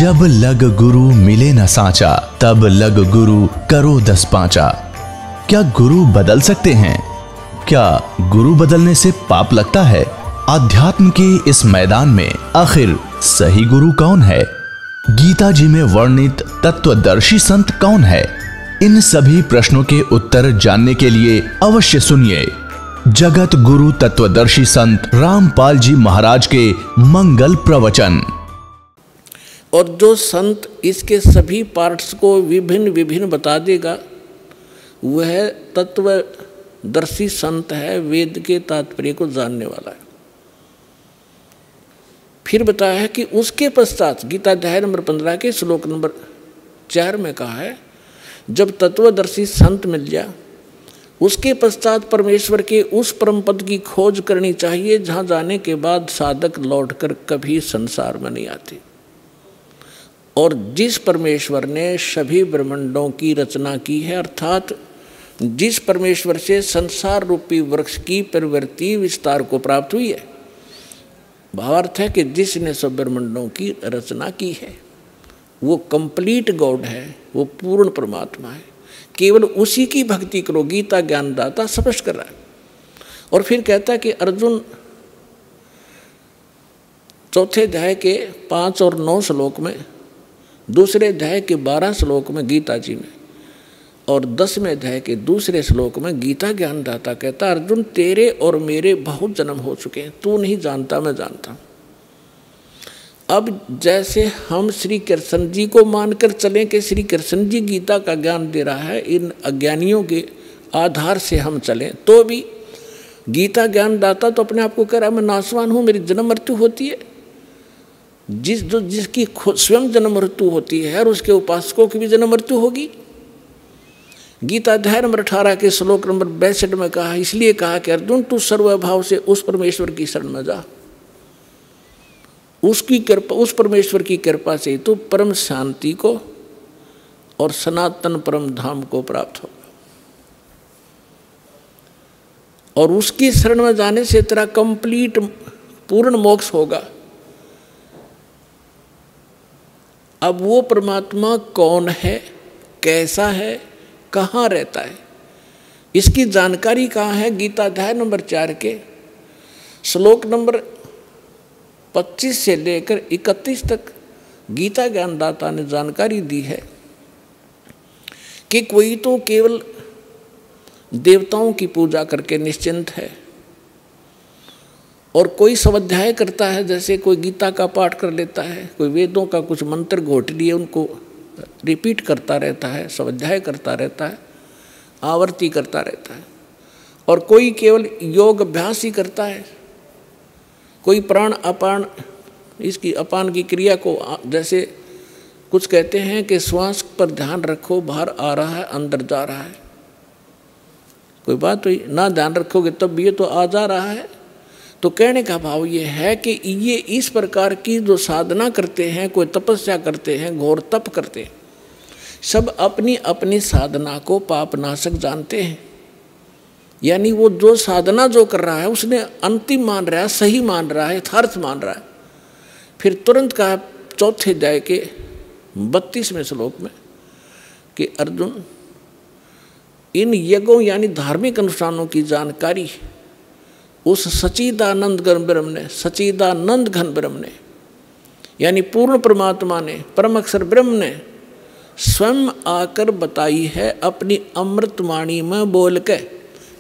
जब लग गुरु मिले न साचा, तब लग गुरु करो 10 पांचा। क्या गुरु बदल सकते हैं? क्या गुरु बदलने से पाप लगता है? आध्यात्म के इस मैदान में आखिर सही गुरु कौन है? गीता जी में वर्णित तत्वदर्शी संत कौन है? इन सभी प्रश्नों के उत्तर जानने के लिए अवश्य सुनिए जगत गुरु तत्वदर्शी संत रामपाल जी महाराज के मंगल प्रवचन। और जो संत इसके सभी पार्ट्स को विभिन्न विभिन्न बता देगा वह तत्वदर्शी संत है, वेद के तात्पर्य को जानने वाला है। फिर बताया है कि उसके पश्चात गीता अध्याय नंबर 15 के श्लोक नंबर 4 में कहा है, जब तत्वदर्शी संत मिल जाए उसके पश्चात परमेश्वर के उस परम पद की खोज करनी चाहिए जहाँ जाने के बाद साधक लौटकर कभी संसार में नहीं आते। और जिस परमेश्वर ने सभी ब्रह्मांडों की रचना की है, अर्थात जिस परमेश्वर से संसार रूपी वृक्ष की प्रवृत्ति विस्तार को प्राप्त हुई है, भावार्थ है कि जिसने सब ब्रह्मांडों की रचना की है वो कंप्लीट गॉड है, वो पूर्ण परमात्मा है। केवल उसी की भक्ति करो, गीता ज्ञानदाता स्पष्ट कर रहा है। और फिर कहता है कि अर्जुन चौथे अध्याय के 5 और 9 श्लोक में, दूसरे अध्याय के 12 श्लोक में गीता जी में, और 10वें अध्याय के दूसरे श्लोक में गीता ज्ञानदाता कहता, अर्जुन तेरे और मेरे बहुत जन्म हो चुके हैं, तू नहीं जानता मैं जानता हूँ। अब जैसे हम श्री कृष्ण जी को मानकर चलें कि श्री कृष्ण जी गीता का ज्ञान दे रहा है, इन अज्ञानियों के आधार से हम चलें तो भी गीता ज्ञानदाता तो अपने आप को कह रहा है मैं नाशवान हूँ, मेरी जन्म मृत्यु होती है। जिसकी स्वयं जन्म मृत्यु होती है और उसके उपासकों की भी जन्म मृत्यु होगी। गीता अध्याय नंबर 18 के श्लोक नंबर 62 में कहा, इसलिए कहा कि अर्जुन तू सर्वभाव से उस परमेश्वर की शरण में जा, उसकी कृपा, उस परमेश्वर की कृपा से तो परम शांति को और सनातन परम धाम को प्राप्त होगा। और उसकी शरण में जाने से तेरा कंप्लीट पूर्ण मोक्ष होगा। अब वो परमात्मा कौन है, कैसा है, कहाँ रहता है, इसकी जानकारी कहाँ है? गीता अध्याय नंबर 4 के श्लोक नंबर 25 से लेकर 31 तक गीता ज्ञानदाता ने जानकारी दी है कि कोई तो केवल देवताओं की पूजा करके निश्चिंत है, और कोई स्वाध्याय करता है, जैसे कोई गीता का पाठ कर लेता है, कोई वेदों का कुछ मंत्र घोट लिए उनको रिपीट करता रहता है, स्वाध्याय करता रहता है, आवर्ती करता रहता है। और कोई केवल योग अभ्यास ही करता है, कोई प्राण अपान, इसकी अपान की क्रिया को, जैसे कुछ कहते हैं कि श्वास पर ध्यान रखो, बाहर आ रहा है अंदर जा रहा है, कोई बात हुई ना ध्यान रखोगे तब ये तो आ जा रहा है। तो कहने का भाव ये है कि ये इस प्रकार की जो साधना करते हैं, कोई तपस्या करते हैं, घोर तप करते हैं, सब अपनी अपनी साधना को पापनाशक जानते हैं। यानी वो जो साधना जो कर रहा है उसने अंतिम मान रहा है, सही मान रहा है, यथार्थ मान रहा है। फिर तुरंत कहा चौथे अध्याय के 32वें श्लोक में कि अर्जुन इन यज्ञों यानी धार्मिक अनुष्ठानों की जानकारी उस सच्चिदानंद घन ब्रह्म ने, सच्चिदानंद घन ब्रह्म ने, यानी पूर्ण परमात्मा ने, परम अक्षर ब्रह्म ने स्वयं आकर बताई है, अपनी अमृत वाणी में बोल के,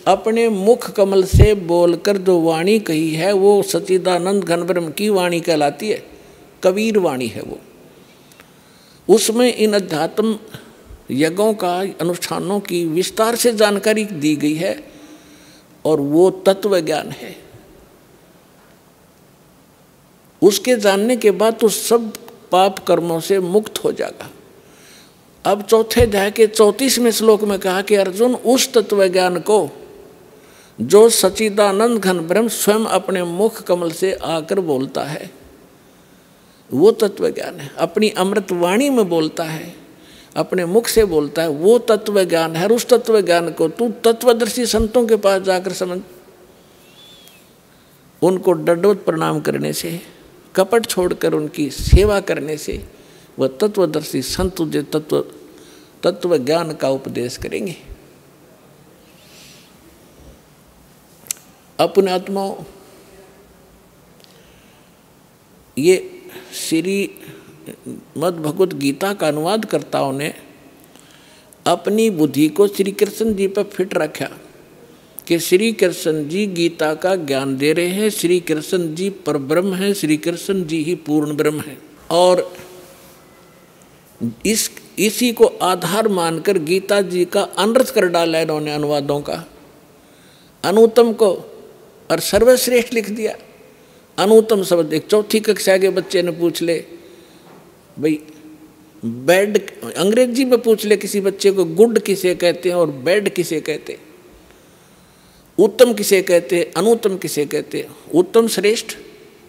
अपने मुख कमल से बोलकर जो वाणी कही है वो सच्चिदानंद घन ब्रह्म की वाणी कहलाती है, कबीर वाणी है वो। उसमें इन अध्यात्म यज्ञों का, अनुष्ठानों की विस्तार से जानकारी दी गई है, और वो तत्व ज्ञान है। उसके जानने के बाद तो सब पाप कर्मों से मुक्त हो जाएगा। अब चौथे अध्याय के 34वें श्लोक में कहा कि अर्जुन उस तत्व ज्ञान को जो सच्चिदानंद घन ब्रह्म स्वयं अपने मुख कमल से आकर बोलता है, वो तत्व ज्ञान है। अपनी अमृत वाणी में बोलता है, अपने मुख से बोलता है, वो तत्व ज्ञान है। और उस तत्व ज्ञान को तू तत्वदर्शी संतों के पास जाकर समझ। उनको दंडवत प्रणाम करने से, कपट छोड़कर उनकी सेवा करने से वह तत्वदर्शी संत तुझे तत्व ज्ञान का उपदेश करेंगे। अपने आत्माओं, ये श्री मद्भगवत गीता का अनुवाद कर्ताओं ने अपनी बुद्धि को श्री कृष्ण जी पर फिट रखा कि श्री कृष्ण जी गीता का ज्ञान दे रहे हैं, श्री कृष्ण जी परब्रह्म हैं, श्री कृष्ण जी ही पूर्ण ब्रह्म हैं। और इसी को आधार मानकर गीता जी का अनर्थ कर डाला इन्होंने अनुवादों का। अनुत्तम को और सर्वश्रेष्ठ लिख दिया। अनुत्तम शब्द एक चौथी कक्षा के बच्चे ने पूछ ले, भाई बेड अंग्रेजी में पूछ ले किसी बच्चे को, गुड किसे कहते हैं और बेड किसे कहते हैं, उत्तम किसे कहते हैं, अनुत्तम किसे कहते हैं। उत्तम श्रेष्ठ,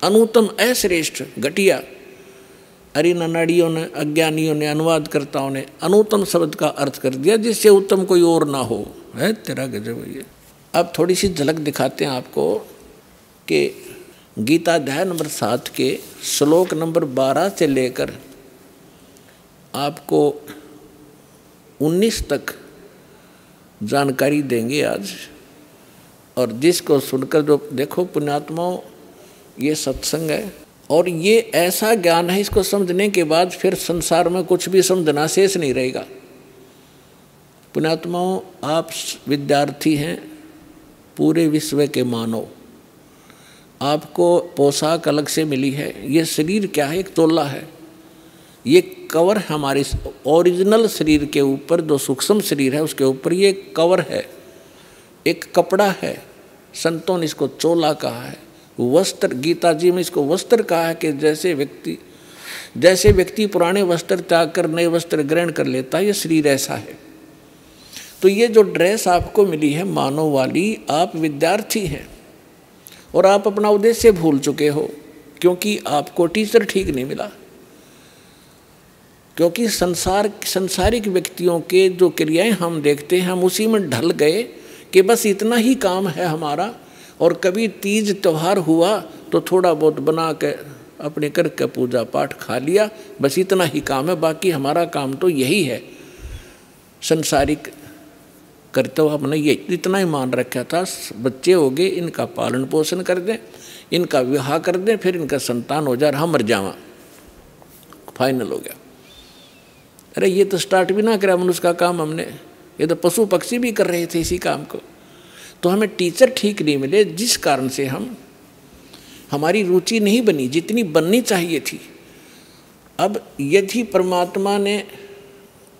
अनुत्तम अश्रेष्ठ, घटिया। अरे नाड़ियों ने, अज्ञानियों ने, अनुवादकर्ताओं ने अनुत्तम शब्द का अर्थ कर दिया जिससे उत्तम कोई और ना हो। है तेरा गजब ये। अब थोड़ी सी झलक दिखाते हैं आपको कि गीता अध्याय नंबर 7 के श्लोक नंबर 12 से लेकर आपको 19 तक जानकारी देंगे आज। और जिसको सुनकर जो देखो पुण्यात्माओं, ये सत्संग है और ये ऐसा ज्ञान है, इसको समझने के बाद फिर संसार में कुछ भी समझना शेष नहीं रहेगा। पुण्यात्माओं, आप विद्यार्थी हैं, पूरे विश्व के मानव, आपको पोशाक अलग से मिली है। ये शरीर क्या है? एक तोला है। ये कवर हमारे ओरिजिनल शरीर के ऊपर, जो सूक्ष्म शरीर है उसके ऊपर ये कवर है, एक कपड़ा है। संतों ने इसको चोला कहा है। वस्त्र, गीता जी में इसको वस्त्र कहा है कि जैसे व्यक्ति पुराने वस्त्र त्याग कर नए वस्त्र ग्रहण कर लेता है, ये शरीर ऐसा है। तो ये जो ड्रेस आपको मिली है मानव वाली, आप विद्यार्थी हैं और आप अपना उद्देश्य भूल चुके हो क्योंकि आपको टीचर ठीक नहीं मिला। क्योंकि संसारिक व्यक्तियों के जो क्रियाएं हम देखते हैं, हम उसी में ढल गए कि बस इतना ही काम है हमारा। और कभी तीज त्यौहार हुआ तो थोड़ा बहुत बना के अपने करके पूजा पाठ खा लिया, बस इतना ही काम है। बाकी हमारा काम तो यही है। संसारिक करते हुए हमने ये इतना ही मान रखा था, बच्चे हो गए, इनका पालन पोषण कर दें, इनका विवाह कर दें, फिर इनका संतान हो जाए, हम मर जावा, फाइनल हो गया। अरे ये तो स्टार्ट भी ना करा मनुष्य का काम हमने, ये तो पशु पक्षी भी कर रहे थे इसी काम को। तो हमें टीचर ठीक नहीं मिले, जिस कारण से हमारी रुचि नहीं बनी जितनी बननी चाहिए थी। अब यदि परमात्मा ने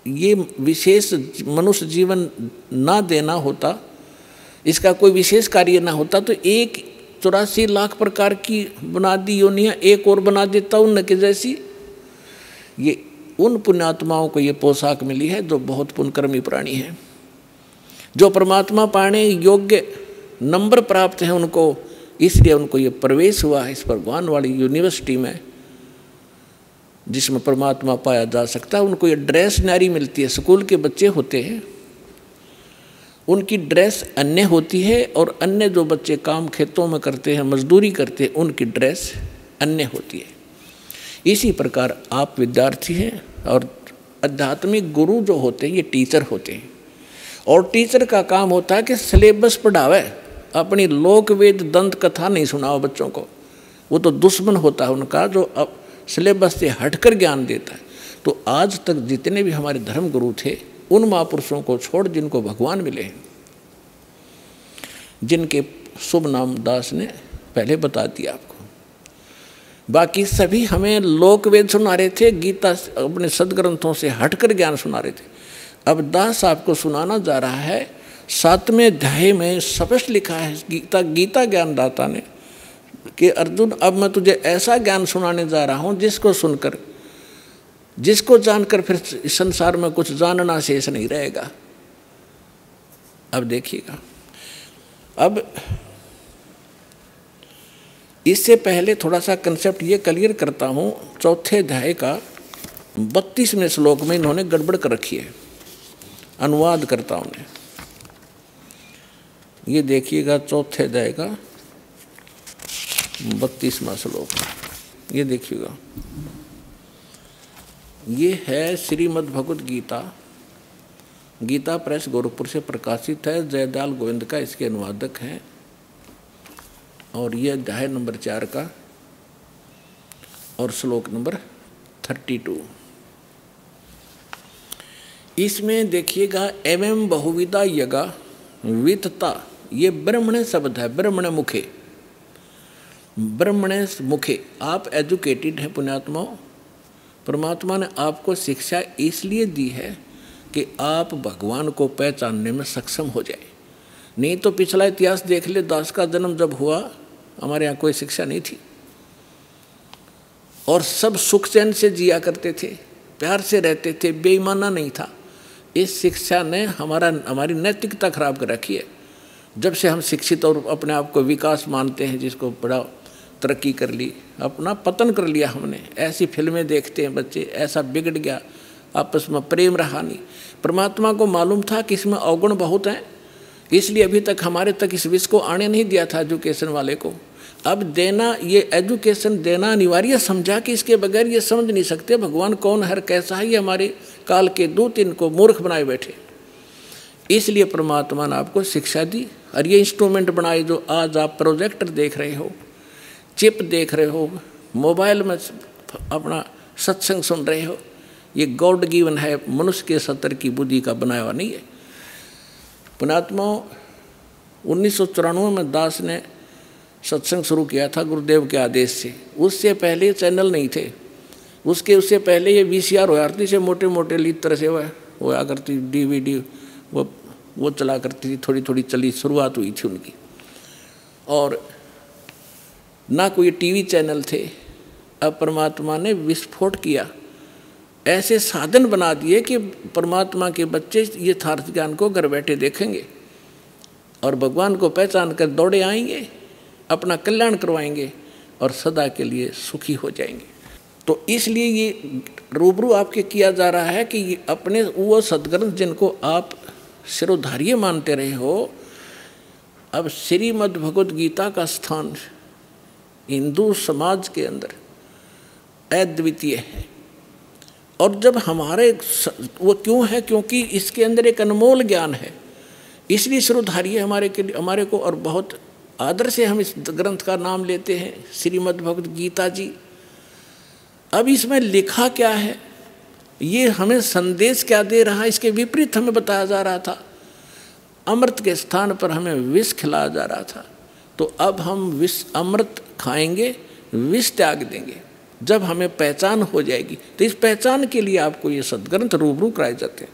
ये विशेष मनुष्य जीवन ना देना होता, इसका कोई विशेष कार्य ना होता, तो 84 लाख प्रकार की बना दी योनियाँ एक और बना देता उनके जैसी। ये उन पुण्यात्माओं को ये पोशाक मिली है जो बहुत पुण्यकर्मी प्राणी हैं, जो परमात्मा पाने योग्य नंबर प्राप्त हैं उनको, इसलिए उनको ये प्रवेश हुआ है इस भगवान वाली यूनिवर्सिटी में जिसमें परमात्मा पाया जा सकता है। उनको ये ड्रेस न्यारी मिलती है। स्कूल के बच्चे होते हैं, उनकी ड्रेस अन्य होती है और अन्य जो बच्चे काम खेतों में करते हैं, मजदूरी करते हैं, उनकी ड्रेस अन्य होती है। इसी प्रकार आप विद्यार्थी हैं और आध्यात्मिक गुरु जो होते हैं ये टीचर होते हैं। और टीचर का काम होता है कि सिलेबस पढ़ावे, अपनी लोक वेद दंत कथा नहीं सुनाओ बच्चों को। वो तो दुश्मन होता है उनका जो अब सिलेबस से हटकर ज्ञान देता है। तो आज तक जितने भी हमारे धर्म गुरु थे, उन महापुरुषों को छोड़ जिनको भगवान मिले हैं, जिनके शुभ नाम दास ने पहले बता दिया आपको, बाकी सभी हमें लोक वेद सुना रहे थे, गीता अपने सदग्रंथों से हटकर ज्ञान सुना रहे थे। अब दास आपको सुनाना जा रहा है 7वें अध्याय में स्पष्ट लिखा है गीता ज्ञानदाता ने कि अर्जुन, अब मैं तुझे ऐसा ज्ञान सुनाने जा रहा हूँ जिसको जानकर फिर इस संसार में कुछ जानना शेष नहीं रहेगा। अब देखिएगा, अब इससे पहले थोड़ा सा कंसेप्ट ये क्लियर करता हूँ। 4थे अध्याय का 32वें श्लोक में इन्होंने गड़बड़ कर रखी है अनुवादकर्ताओं ने। ये देखिएगा 4थे अध्याय का 32वां श्लोक, ये देखिएगा। ये है श्रीमद् भगवद गीता, गीता प्रेस गोरखपुर से प्रकाशित है। जयदयाल गोविंद का इसके अनुवादक हैं। और ये अध्याय नंबर 4 का और श्लोक नंबर 32। इसमें देखिएगा एवं बहुविधा यगा वितता, ये ब्रह्मण शब्द है, ब्रह्मण मुखे, ब्रह्मण मुखे। आप एजुकेटेड हैं पुण्यात्माओं, परमात्मा ने आपको शिक्षा इसलिए दी है कि आप भगवान को पहचानने में सक्षम हो जाए। नहीं तो पिछला इतिहास देख ले, दास का जन्म जब हुआ हमारे यहाँ कोई शिक्षा नहीं थी और सब सुख चैन से जिया करते थे, प्यार से रहते थे, बेईमाना नहीं था। इस शिक्षा ने हमारी नैतिकता खराब कर रखी है। जब से हम शिक्षित और अपने आप को विकास मानते हैं, जिसको बड़ा तरक्की कर ली, अपना पतन कर लिया हमने। ऐसी फिल्में देखते हैं बच्चे, ऐसा बिगड़ गया, आपस में प्रेम रहा नहीं। परमात्मा को मालूम था कि इसमें अवगुण बहुत हैं, इसलिए अभी तक हमारे तक इस विषय को आने नहीं दिया था एजुकेशन वाले को। अब देना, ये एजुकेशन देना अनिवार्य समझा कि इसके बगैर ये समझ नहीं सकते भगवान कौन है, कैसा है। ये हमारे काल के दूत इनको मूर्ख बनाए बैठे, इसलिए परमात्मा ने आपको शिक्षा दी। और ये इंस्ट्रूमेंट बनाए जो आज आप प्रोजेक्टर देख रहे हो, चिप देख रहे हो, मोबाइल में अपना सत्संग सुन रहे हो, ये गॉड गिवन है, मनुष्य के सतर की बुद्धि का बनाया हुआ नहीं है। पुणात्मा 1994 में दास ने सत्संग शुरू किया था गुरुदेव के आदेश से। उससे पहले चैनल नहीं थे, उससे पहले ये VCR होया करती से मोटे मोटे लीड तरह से होया करती, DVD वो चला करती थी, थोड़ी थोड़ी चली, शुरुआत हुई थी उनकी। और ना कोई TV चैनल थे। अब परमात्मा ने विस्फोट किया, ऐसे साधन बना दिए कि परमात्मा के बच्चे ये यथार्थ ज्ञान को घर बैठे देखेंगे और भगवान को पहचान कर दौड़े आएंगे, अपना कल्याण करवाएंगे और सदा के लिए सुखी हो जाएंगे। तो इसलिए ये रूबरू आपके किया जा रहा है कि ये अपने वो सद्ग्रंथ जिनको आप शिरोधार्य मानते रहे हो, अब श्रीमद् भगवद गीता का स्थान हिंदू समाज के अंदर अद्वितीय है। और जब हमारे वो क्यों है, क्योंकि इसके अंदर एक अनमोल ज्ञान है, इसलिए शिरोधार्य हमारे को और बहुत आदर से हम इस ग्रंथ का नाम लेते हैं, श्रीमद् भगवद गीता जी। अब इसमें लिखा क्या है, ये हमें संदेश क्या दे रहा है, इसके विपरीत हमें बताया जा रहा था। अमृत के स्थान पर हमें विष खिलाया जा रहा था, तो अब हम विष अमृत खाएंगे, विष त्याग देंगे। जब हमें पहचान हो जाएगी, तो इस पहचान के लिए आपको ये सद्ग्रंथ रूबरू कराए जाते हैं।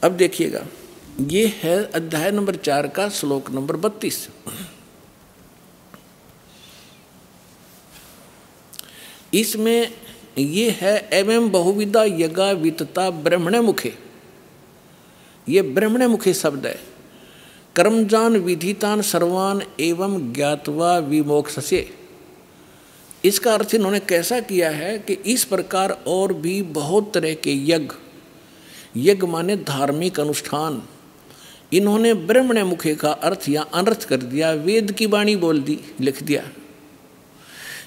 अब देखिएगा, ये है अध्याय नंबर 4 का श्लोक नंबर 32। इसमें ये है एवं बहुविधा यज्ञा वितता ब्रह्मण मुखे। ये ब्रह्मण मुखे शब्द है। कर्मजान विधितान सर्वान एवं ज्ञातवा विमोक्षसे। इसका अर्थ इन्होंने कैसा किया है कि इस प्रकार और भी बहुत तरह के यज्ञ, यज्ञ माने धार्मिक अनुष्ठान, इन्होंने ब्रह्मण मुखे का अर्थ या अनर्थ कर दिया, वेद की वाणी बोल दी, लिख दिया।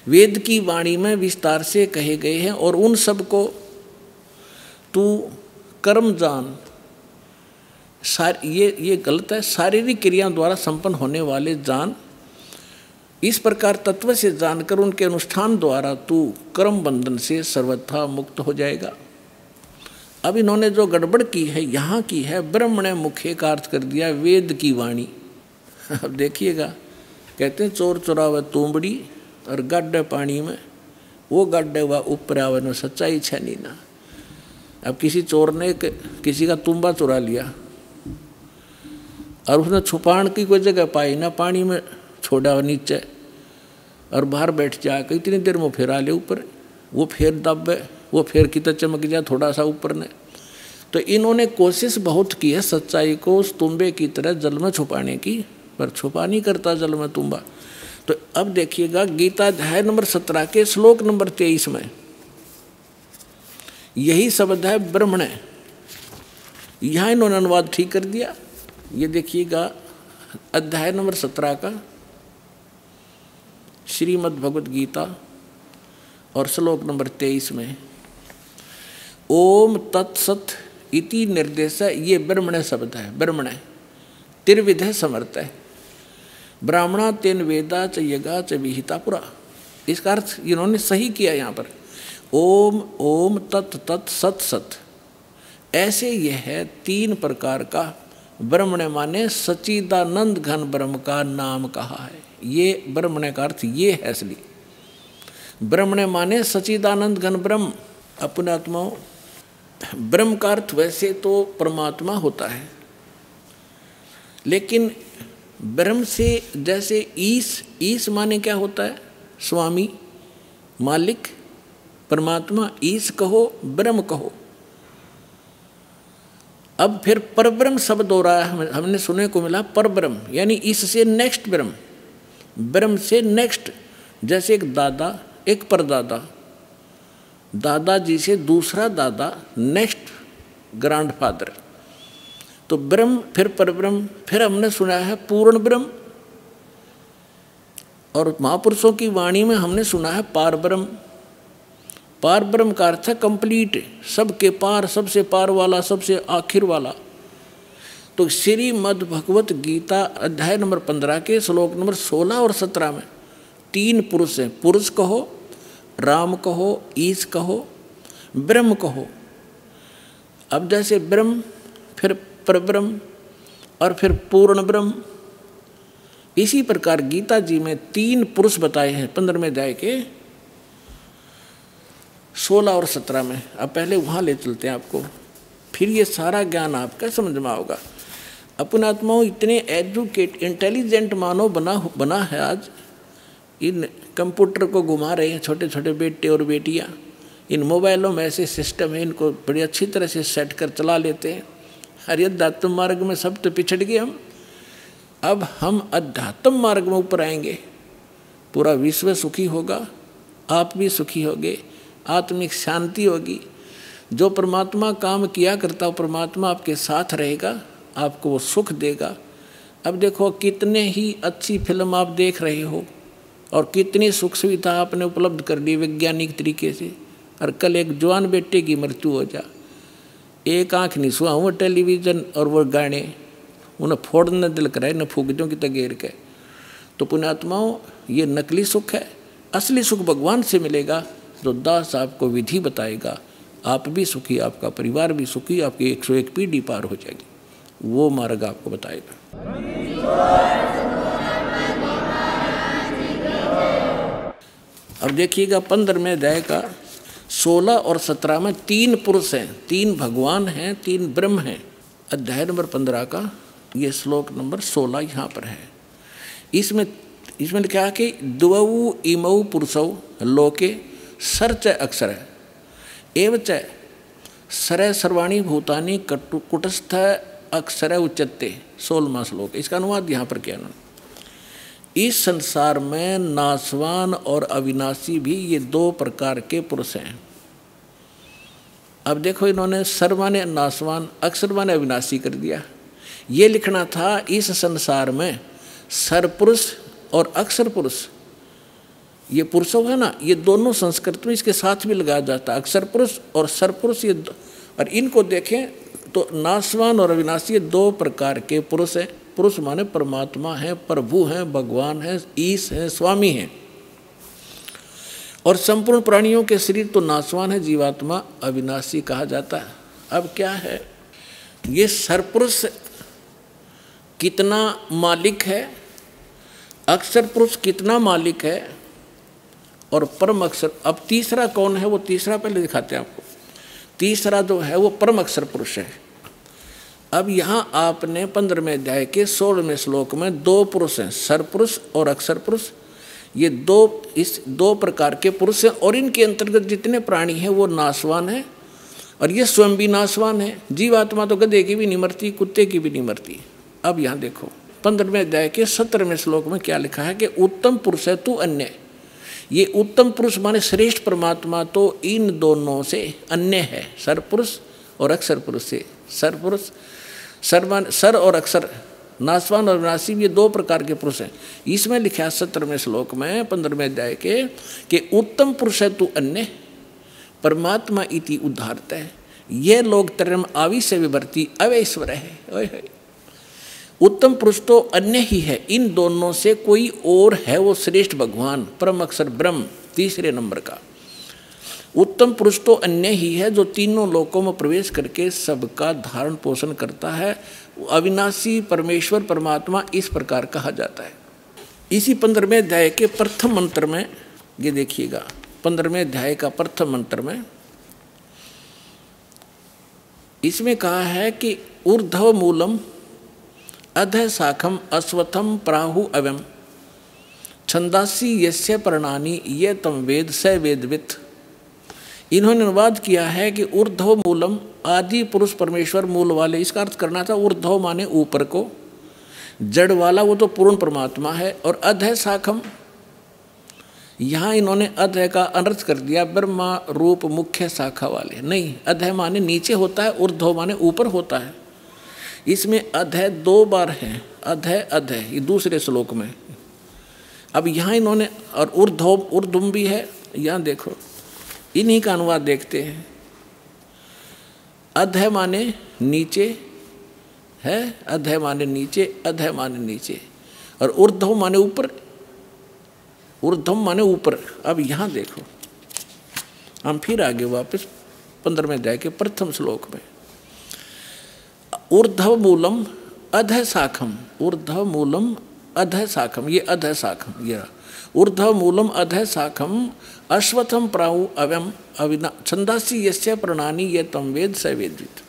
वेद की वाणी में विस्तार से कहे गए हैं और उन सब को तू कर्म जान, ये गलत है, शारीरिक क्रिया द्वारा संपन्न होने वाले जान। इस प्रकार तत्व से जानकर उनके अनुष्ठान द्वारा तू कर्म बंधन से सर्वथा मुक्त हो जाएगा। अब इन्होंने जो गड़बड़ की है यहाँ की है, ब्रह्मण मुखे का अर्थ कर दिया वेद की वाणी। अब देखिएगा, कहते हैं चोर चुरावे तुंबड़ी और गड्ढे पानी में, वो गड्ढे हुआ ऊपर आवे न सच्चाई छनी ना। अब किसी चोर ने किसी का तुम्बा चुरा लिया और उसने छुपाने की कोई जगह पाई ना, पानी में छोड़ा नीचे और बाहर बैठ जाकर इतनी देर में फिर आ ले ऊपर, वो फिर दबे, वो फिर कितना चमक जाए थोड़ा सा ऊपर ने। तो इन्होंने कोशिश बहुत की है सच्चाई को उस तुम्बे की तरह जल में छुपाने की, पर छुपा नहीं करता जल में तुम्बा। तो अब देखिएगा गीता अध्याय नंबर 17 के श्लोक नंबर 23 में यही शब्द है ब्रह्मण। यहाँ इन्होंने अनुवाद ठीक कर दिया। ये देखिएगा अध्याय नंबर 17 का श्रीमद् भगवद गीता और श्लोक नंबर 23 में, ओम तत्सत इति निर्देश, ये ब्रह्मण्य शब्द है। ब्रह्मण्य त्रिविध समर्थ है। ब्राह्मणा तेन वेदा च यज्ञा च विहिता पुरा। इसका अर्थ इन्होंने सही किया यहाँ पर। ओम ओम तत् तत् सत सत, ऐसे यह है 3 प्रकार का ब्रह्मण्य माने सच्चिदानंद घन ब्रह्म का नाम कहा है। ये ब्रह्मण्य का अर्थ ये है असली। ब्रह्मण्य माने सच्चिदानंद घन ब्रह्म। अपने आत्माओं, ब्रह्म का अर्थ वैसे तो परमात्मा होता है, लेकिन ब्रह्म से जैसे ईश माने क्या होता है? स्वामी, मालिक, परमात्मा। ईश कहो, ब्रह्म कहो। अब फिर परब्रह्म शब्द हो रहा है, हमने सुनने को मिला परब्रह्म, यानी इससे नेक्स्ट ब्रह्म, ब्रह्म से नेक्स्ट। जैसे एक दादा, एक परदादा, दादाजी से दूसरा दादा, नेक्स्ट ग्रैंडफादर। तो ब्रह्म, फिर परब्रह्म, फिर हमने सुना है पूर्ण ब्रह्म, और महापुरुषों की वाणी में हमने सुना है पार ब्रह्म। पार ब्रह्म का अर्थ है कंप्लीट, सबके पार, सबसे पार वाला, सबसे आखिर वाला। तो श्रीमद् भगवत गीता अध्याय नंबर 15 के श्लोक नंबर 16 और 17 में 3 पुरुष हैं। पुरुष कहो, राम कहो, ईश कहो, ब्रह्म कहो। अब जैसे ब्रह्म, फिर परब्रह्म, और फिर पूर्ण ब्रह्म, इसी प्रकार गीता जी में 3 पुरुष बताए हैं 15वें अध्याय के 16 और 17 में। अब पहले वहाँ ले चलते हैं आपको, फिर ये सारा ज्ञान आपका समझ में आओगा। अपने आत्माओं, इतने एजुकेट इंटेलिजेंट मानव बना है आज। इन कंप्यूटर को घुमा रहे हैं छोटे छोटे बेटे और बेटियाँ। इन मोबाइलों में ऐसे सिस्टम है, इनको बड़ी अच्छी तरह से सेट कर चला लेते हैं। अरे अध्यात्म मार्ग में सब तो पिछड़ गए हम। अब हम अध्यात्म मार्ग में ऊपर आएंगे, पूरा विश्व सुखी होगा, आप भी सुखी होगे, आत्मिक शांति होगी। जो परमात्मा काम किया करता, वो परमात्मा आपके साथ रहेगा, आपको वो सुख देगा। अब देखो कितने ही अच्छी फिल्म आप देख रहे हो, और कितनी सुख सुविधा आपने उपलब्ध कर ली वैज्ञानिक तरीके से। और कल एक जवान बेटे की मृत्यु हो जा, एक आँख नहीं सुहा, वो टेलीविज़न और वो गाने उन्हें फोड़ने दिल कराए, न फूकजों की तगेर के। तो पुण्यात्माओं, ये नकली सुख है। असली सुख भगवान से मिलेगा, जो दास आपको विधि बताएगा। आप भी सुखी, आपका परिवार भी सुखी, आपकी 101 पीढ़ी पार हो जाएगी। वो मार्ग आपको बताएगा। अब देखिएगा 15वें अध्याय का 16 और 17 में 3 पुरुष हैं, 3 भगवान हैं, 3 ब्रह्म हैं। अध्याय नंबर 15 का ये श्लोक नंबर 16 यहाँ पर है। इसमें लिखा है कि द्वौ इमौ पुरुषौ लोके सर्च अक्षर एवच सर सर्वाणी भूतानि कुटस्थ अक्षर उच्चते। 16वां श्लोक, इसका अनुवाद यहाँ पर किया उन्होंने। इस संसार में नाशवान और अविनाशी भी ये 2 प्रकार के पुरुष हैं। अब देखो, इन्होंने सर्वाने नाशवान, अक्षर माने अविनाशी कर दिया। ये लिखना था इस संसार में सरपुरुष और अक्षर पुरुष, ये पुरुषों है ना, ये दोनों संस्कृत में इसके साथ भी लगाया जाता है, अक्षर पुरुष और सरपुरुष। ये और इनको देखें तो नाशवान और अविनाशी ये 2 प्रकार के पुरुष हैं। पुरुष माने परमात्मा है, प्रभु हैं, भगवान हैं, ईश हैं, स्वामी हैं। और संपूर्ण प्राणियों के शरीर तो नाशवान है, जीवात्मा अविनाशी कहा जाता है। अब क्या है, ये सरपुरुष कितना मालिक है, अक्षर पुरुष कितना मालिक है, और परम अक्षर। अब तीसरा कौन है, वो तीसरा पहले दिखाते हैं आपको। तीसरा जो है वो परम अक्षर पुरुष है। अब यहाँ आपने 15वें अध्याय के 16वें श्लोक में 2 पुरुष हैं, सरपुरुष और अक्षर पुरुष। ये 2 प्रकार के पुरुष हैं, और इनके अंतर्गत जितने प्राणी हैं वो नाशवान हैं, और ये स्वयं भी नाशवान है। जीवात्मा तो गधे की भी नहीं मरती, कुत्ते की भी नहीं मरती। अब यहाँ देखो 15वें अध्याय के 17वें श्लोक में क्या लिखा है कि उत्तम पुरुष है तू अन्य। ये उत्तम पुरुष माने श्रेष्ठ परमात्मा तो इन दोनों से अन्य है, सरपुरुष और अक्षर पुरुष से। सरपुरुष सर और अक्षर, नाशवान और विनाशी, ये 2 प्रकार के पुरुष हैं। इसमें लिखा है 17वें श्लोक में 15वें अध्याय के कि उत्तम पुरुष है तू अन्य परमात्मा इति उद्धारत है। ये लोग तरम आवी से विवर्ती अवैश्वर है। उत्तम पुरुष तो अन्य ही है, इन दोनों से कोई और है वो श्रेष्ठ भगवान परम अक्षर ब्रह्म। तीसरे नंबर का उत्तम पुरुष तो अन्य ही है जो तीनों लोकों में प्रवेश करके सबका धारण पोषण करता है। अविनाशी परमेश्वर परमात्मा इस प्रकार कहा जाता है। इसी 15वें अध्याय के प्रथम मंत्र में ये देखिएगा, 15वें अध्याय का प्रथम मंत्र में इसमें कहा है कि ऊर्ध्व मूलम अधः शाखम अश्वत्थम प्राहु अव्यम छंदासी यस्य प्रणानी ये तम वेद स वेदवित। इन्होंने अनुवाद किया है कि ऊर्ध्व मूलम आदि पुरुष परमेश्वर मूल वाले, इसका अर्थ करना था ऊर्ध्व माने ऊपर को, जड़ वाला वो तो पूर्ण परमात्मा है, और अधः शाखम यहाँ इन्होंने अधः का अनर्थ कर दिया ब्रह्मा रूप मुख्य शाखा वाले। नहीं, अधः माने नीचे होता है, ऊर्ध्व माने ऊपर होता है। इसमें अधः 2 बार है, अधः अधः, ये दूसरे श्लोक में। अब यहाँ इन्होंने और ऊर्ध्वम भी है, यहाँ देखो इन्हीं का अनुवाद देखते हैं। अधः माने नीचे है, अधः माने नीचे, अधः माने नीचे, और ऊर्ध्व माने ऊपर, ऊर्ध्वम माने ऊपर। अब यहाँ देखो, हम फिर आगे वापस 15वें अध्याय के प्रथम श्लोक में ऊर्ध्व मूलम अधः शाखम, ऊर्ध्व मूलम अधः शाखम, ये अधः शाखम, ये ऊर्ध्व मूलम अधः शाखम अश्वत्थम प्राहु अव्यम अविना छंदासी यस्य प्रणानी ये तम वेद स वेदवित।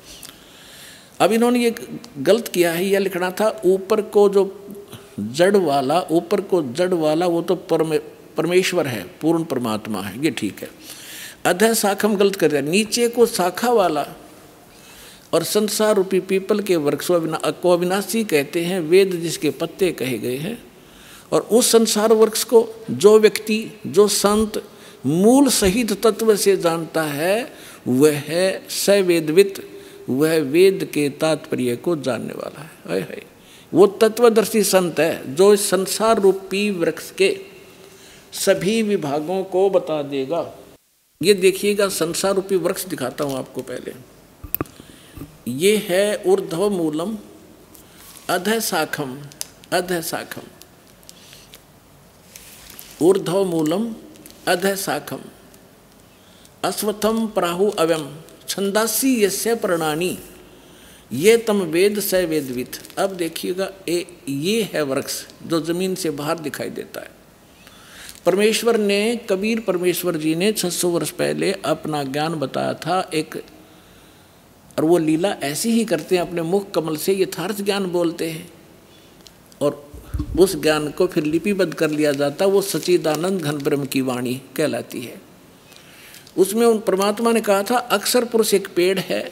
अब इन्होंने ये गलत किया है, यह लिखना था ऊपर को जो जड़ वाला, ऊपर को जड़ वाला वो तो परमेश्वर है, पूर्ण परमात्मा है, ये ठीक है। अधः शाखम गलत कर दिया, नीचे को शाखा वाला और संसार रूपी पीपल के वृक्ष को अविनाशी कहते हैं, वेद जिसके पत्ते कहे गए हैं। और उस संसार वृक्ष को जो व्यक्ति, जो संत मूल सहित तत्व से जानता है वह है सवेदवित, वह वेद के तात्पर्य को जानने वाला है। वो तत्वदर्शी संत है जो इस संसार रूपी वृक्ष के सभी विभागों को बता देगा। ये देखिएगा, संसार रूपी वृक्ष दिखाता हूँ आपको पहले। ये है ऊर्ध्व मूलम अधः शाखम, अधः शाखम, ऊर्ध्व मूलम अधः शाखम अश्वत्थम प्राहु अव्यम छंदासी यस्य प्रणानी ये तम वेद स वेदवित। अब देखिएगा, ये है वृक्ष जो जमीन से बाहर दिखाई देता है। परमेश्वर ने, कबीर परमेश्वर जी ने 600 वर्ष पहले अपना ज्ञान बताया था एक, और वो लीला ऐसी ही करते हैं, अपने मुख कमल से यथार्थ ज्ञान बोलते हैं और उस ज्ञान को फिर लिपिबद्ध कर लिया जाता, वो सच्चिदानंद घन ब्रह्म की वाणी कहलाती है। उसमें उन परमात्मा ने कहा था अक्षर पुरुष एक पेड़ है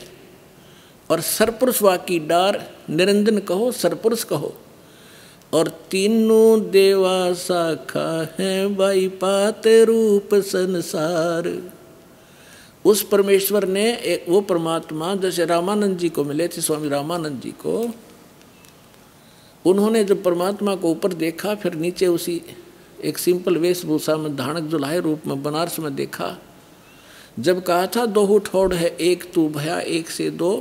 और सरपुरुष वाकी डार, निरंजन कहो सरपुरुष कहो, और तीनों देवा शाखा है बाई पात रूप संसार। उस परमेश्वर ने वो परमात्मा जैसे रामानंद जी को मिले थे, स्वामी रामानंद जी को, उन्होंने जब परमात्मा को ऊपर देखा, फिर नीचे उसी एक सिंपल वेशभूषा में धाणक जुलाहे रूप में बनारस में देखा। जब कहा था दोहु ठोड़ है एक तू भया एक से दो,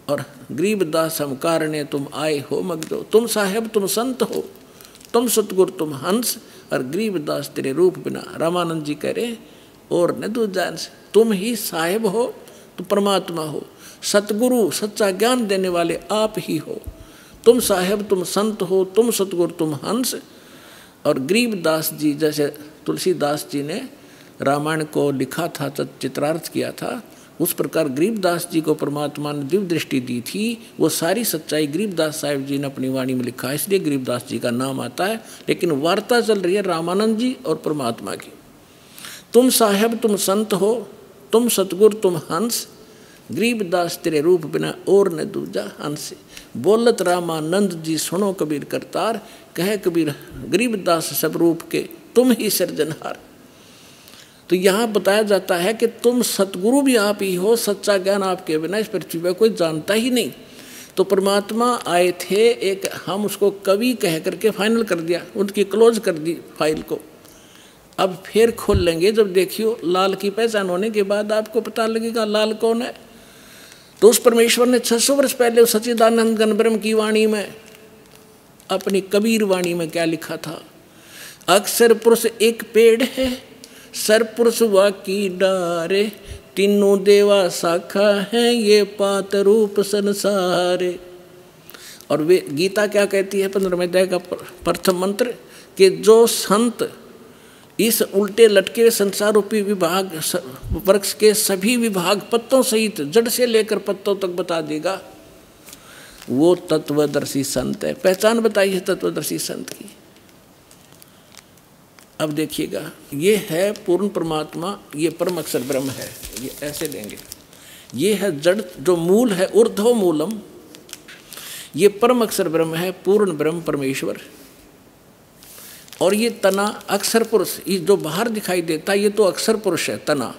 और गरीबदास हम कारणे तुम आए हो मगदो, तुम साहेब तुम संत हो, तुम सतगुरु तुम हंस, और गरीबदास तेरे रूप बिना। रामानंद जी कह रहे और न तू जान से, तुम ही साहेब हो, तुम परमात्मा हो, सतगुरु सच्चा ज्ञान देने वाले आप ही हो, तुम साहेब तुम संत हो, तुम सतगुरु तुम हंस। और गरीबदास जी, जैसे तुलसीदास जी ने रामायण को लिखा था, चित्रार्थ किया था, उस प्रकार गरीबदास जी को परमात्मा ने दिव्य दृष्टि दी थी। वो सारी सच्चाई गरीबदास साहिब जी ने अपनी वाणी में लिखा है, इसलिए गरीबदास जी का नाम आता है। लेकिन वार्ता चल रही है रामानंद जी और परमात्मा की। तुम साहेब तुम संत हो, तुम सतगुरु तुम हंस, गरीबदास तेरे रूप बिना और न दूजा हंस। बोलत रामानंद जी सुनो कबीर करतार, कहे कबीर गरीबदास सब रूप के तुम ही सृजनहार। तो यहाँ बताया जाता है कि तुम सतगुरु भी आप ही हो, सच्चा ज्ञान आपके बिना इस पृथ्वी पर कोई जानता ही नहीं। तो परमात्मा आए थे एक, हम उसको कवि कह करके फाइनल कर दिया, उनकी क्लोज कर दी फाइल को। अब फिर खोल लेंगे जब देखियो लाल की पहचान होने के बाद आपको पता लगेगा लाल कौन है। तो उस परमेश्वर ने 600 वर्ष पहले उस सच्चिदानंद घन ब्रह्म की वाणी में, अपनी कबीर वाणी में क्या लिखा था? अक्षर पुरुष एक पेड़ है, सरपुरुष वाकी डारे, तीनों देवा शाखा है, ये पात रूप संसारे। और वे गीता क्या कहती है 15वें अध्याय का प्रथम मंत्र, कि जो संत इस उल्टे लटके हुए संसार रूपी विभाग वृक्ष के सभी विभाग पत्तों सहित जड़ से लेकर पत्तों तक बता देगा, वो तत्वदर्शी संत है। पहचान बताई है तत्वदर्शी संत की। अब देखिएगा, ये है पूर्ण परमात्मा, ये परम अक्षर ब्रह्म है, ये ऐसे लेंगे। ये है जड़, जो मूल है ऊर्ध्व मूलम, ये परम अक्षर ब्रह्म है, पूर्ण ब्रह्म परमेश्वर। और ये तना अक्षर पुरुष, ये जो बाहर दिखाई देता है ये तो अक्षर पुरुष है तना,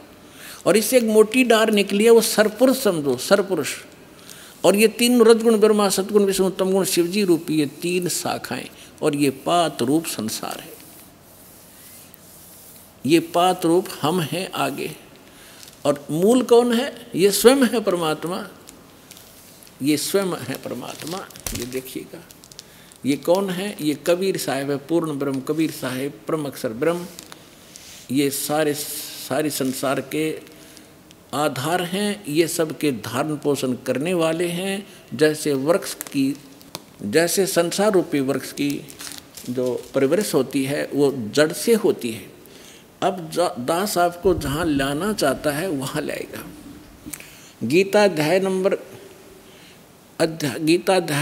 और इससे एक मोटी डार निकली है, वो सरपुरुष समझो, सरपुरुष। और ये तीन रजगुण ब्रह्मा, सतगुण विष्णु, तमगुण शिवजी रूपी ये तीन शाखाएं, और ये पात रूप संसार है। ये पात रूप हम हैं आगे, और मूल कौन है? ये स्वयं है परमात्मा, ये स्वयं है परमात्मा। ये देखिएगा, ये कौन है? ये कबीर साहिब है, पूर्ण ब्रह्म कबीर साहिब, परम अक्षर ब्रह्म। ये सारे संसार के आधार हैं, ये सब के धारण पोषण करने वाले हैं। जैसे वृक्ष की, जैसे संसार रूपी वृक्ष की जो परिवृष होती है वो जड़ से होती है। अब दास आपको जहाँ लाना चाहता है वहाँ लाएगा। गीता अध्याय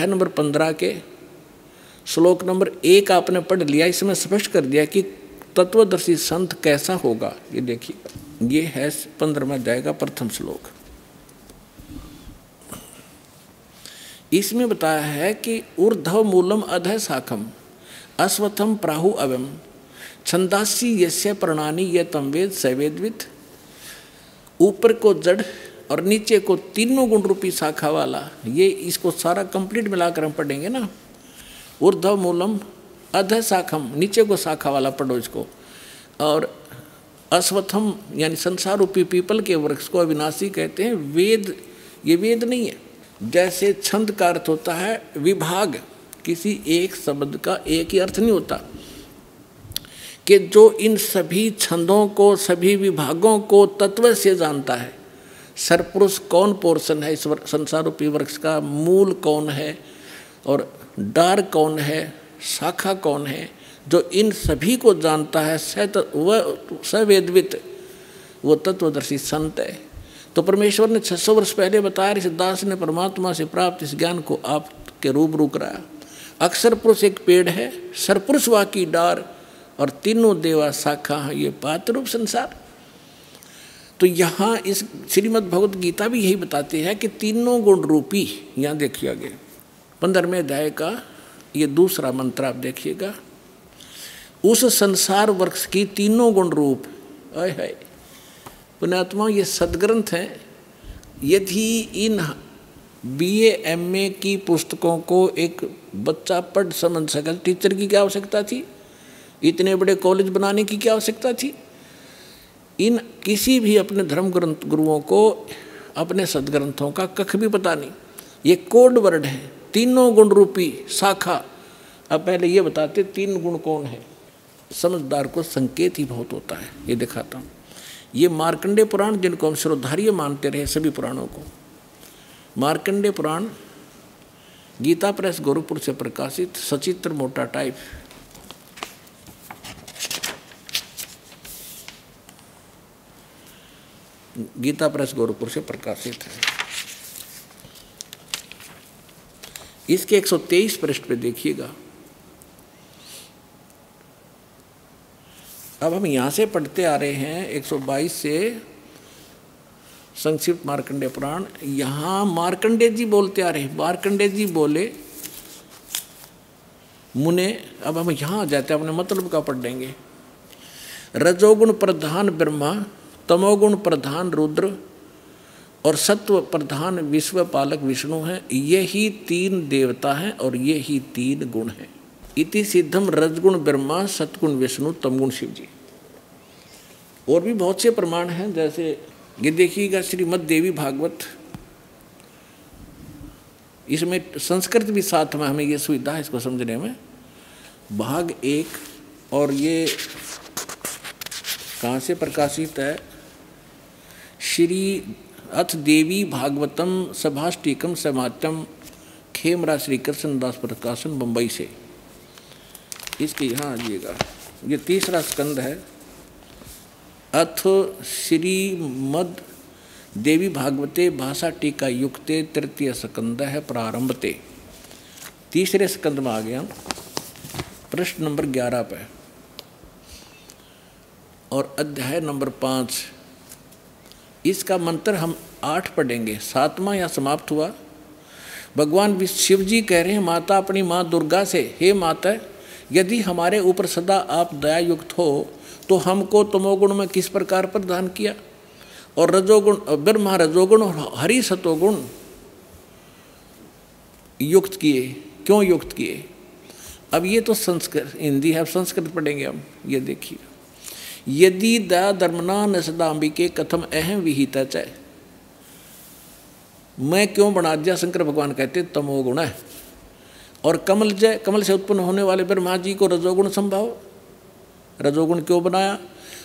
नंबर 15 के श्लोक नंबर 1 आपने पढ़ लिया। इसमें स्पष्ट कर दिया कि तत्वदर्शी संत कैसा होगा। ये देखिए, ये है 15वें अध्याय का प्रथम श्लोक। इसमें बताया है कि ऊर्ध्व मूलम अधः शाखम अश्वत्थम प्राहु अवम छंदासी यस्य प्रणानी ये तम वेद सवेदवित। ऊपर को जड़ और नीचे को तीनों गुण रूपी शाखा वाला, ये इसको सारा कंप्लीट मिलाकर हम पढ़ेंगे ना। ऊर्ध्व मूलम अधः शाखम, नीचे को शाखा वाला पढ़ो इसको। और अश्वत्थम यानी संसार रूपी पीपल के वृक्ष को अविनाशी कहते हैं। वेद, ये वेद नहीं है। जैसे छंद का अर्थ होता है विभाग, किसी एक शब्द का एक ही अर्थ नहीं होता, कि जो इन सभी छंदों को, सभी विभागों को तत्व से जानता है। सरपुरुष कौन पोर्शन है इस संसार रूपी वृक्ष का, मूल कौन है और डार कौन है, शाखा कौन है, जो इन सभी को जानता है, सवेदवित, वो तत्वदर्शी संत है। तो परमेश्वर ने 600 वर्ष पहले बताया, इस दास ने परमात्मा से प्राप्त इस ज्ञान को आपके रूबरू कराया। अक्षर पुरुष एक पेड़ है, सरपुरुष वाकी डार, और तीनों देवा शाखा है, ये पात रूप संसार। तो यहाँ इस श्रीमद् भगवत गीता भी यही बताती है कि तीनों गुण रूपी, यहाँ देखिए आगे 15वें अध्याय का ये दूसरा मंत्र आप देखिएगा, उस संसार वृक्ष की तीनों गुण रूप। आय हाय पुण्यात्मा, ये सदग्रंथ हैं। यदि इन BA MA की पुस्तकों को एक बच्चा पढ़ समझ सके, टीचर की क्या आवश्यकता थी? इतने बड़े कॉलेज बनाने की क्या आवश्यकता थी? इन किसी भी अपने धर्म ग्रंथ गुरुओं को अपने सदग्रंथों का कख भी पता नहीं। ये कोड वर्ड है, तीनों गुण रूपी शाखा। अब पहले ये बताते तीन गुण कौन है। समझदार को संकेत ही बहुत होता है। ये दिखाता हूँ, ये मार्कंडेय पुराण, जिनको हम श्रोधार्य मानते रहे सभी पुराणों को, मार्कंडेय पुराण गीता प्रेस गोरखपुर से प्रकाशित, सचित्र मोटा टाइप। गीता प्रेस गोरखपुर से प्रकाशित है। इसके 123 पृष्ठ पे देखिएगा। अब हम यहाँ से पढ़ते आ रहे हैं 122 से संक्षिप्त मार्कंडेय पुराण। यहाँ मार्कंडेय जी बोलते आ रहे हैं। मार्कंडेय जी बोले मुने। अब हम यहाँ आ जाते हैं, अपने मतलब का पढ़ लेंगे। रजोगुण प्रधान ब्रह्मा, तमोगुण प्रधान रुद्र और सत्व प्रधान विश्व पालक विष्णु हैं। ये ही तीन देवता हैं और ये ही तीन गुण हैं। इति सिद्धम रजगुण ब्रह्मा, सतगुण विष्णु, तमगुण शिव जी। और भी बहुत से प्रमाण हैं। जैसे ये देखिएगा श्रीमद् देवी भागवत इसमें संस्कृत भी साथ में हमें ये सुविधा है इसको समझने में। भाग 1 और ये कहाँ से प्रकाशित है? श्री अथ देवी भागवतम सभाष्टिकम समात्यम, खेमरा श्री कृष्णदास प्रकाशन, बम्बई से। इसकी यहाँ आइएगा, ये 3रा स्कंद है। अथ श्रीमद् देवी भागवते भाषा टीका युक्ते 3य स्कंद है प्रारंभते। 3रे स्कंद में आ गया, प्रश्न नंबर 11 पे, और अध्याय नंबर 5। इसका मंत्र हम 8 पढ़ेंगे। 7वां या समाप्त हुआ। भगवान शिव जी कह रहे हैं माता अपनी माँ दुर्गा से, हे माता, यदि हमारे ऊपर सदा आप दया युक्त हो तो हमको तमोगुण में किस प्रकार प्रदान किया, और रजोगुण ब्रह्मा रजोगुण और हरि सतोगुण युक्त किए, क्यों युक्त किए? अब ये तो संस्कृत हिंदी है, अब संस्कृत पढ़ेंगे हम। ये देखिए, यदि दया धर्मना न सदाम्बिके कथम अहम विहिता च, मैं क्यों बना दिया? शंकर भगवान कहते तमोगुण है। और कमल जय, कमल से उत्पन्न होने वाले ब्रह्मा जी को रजोगुण संभाव, रजोगुण क्यों बनाया?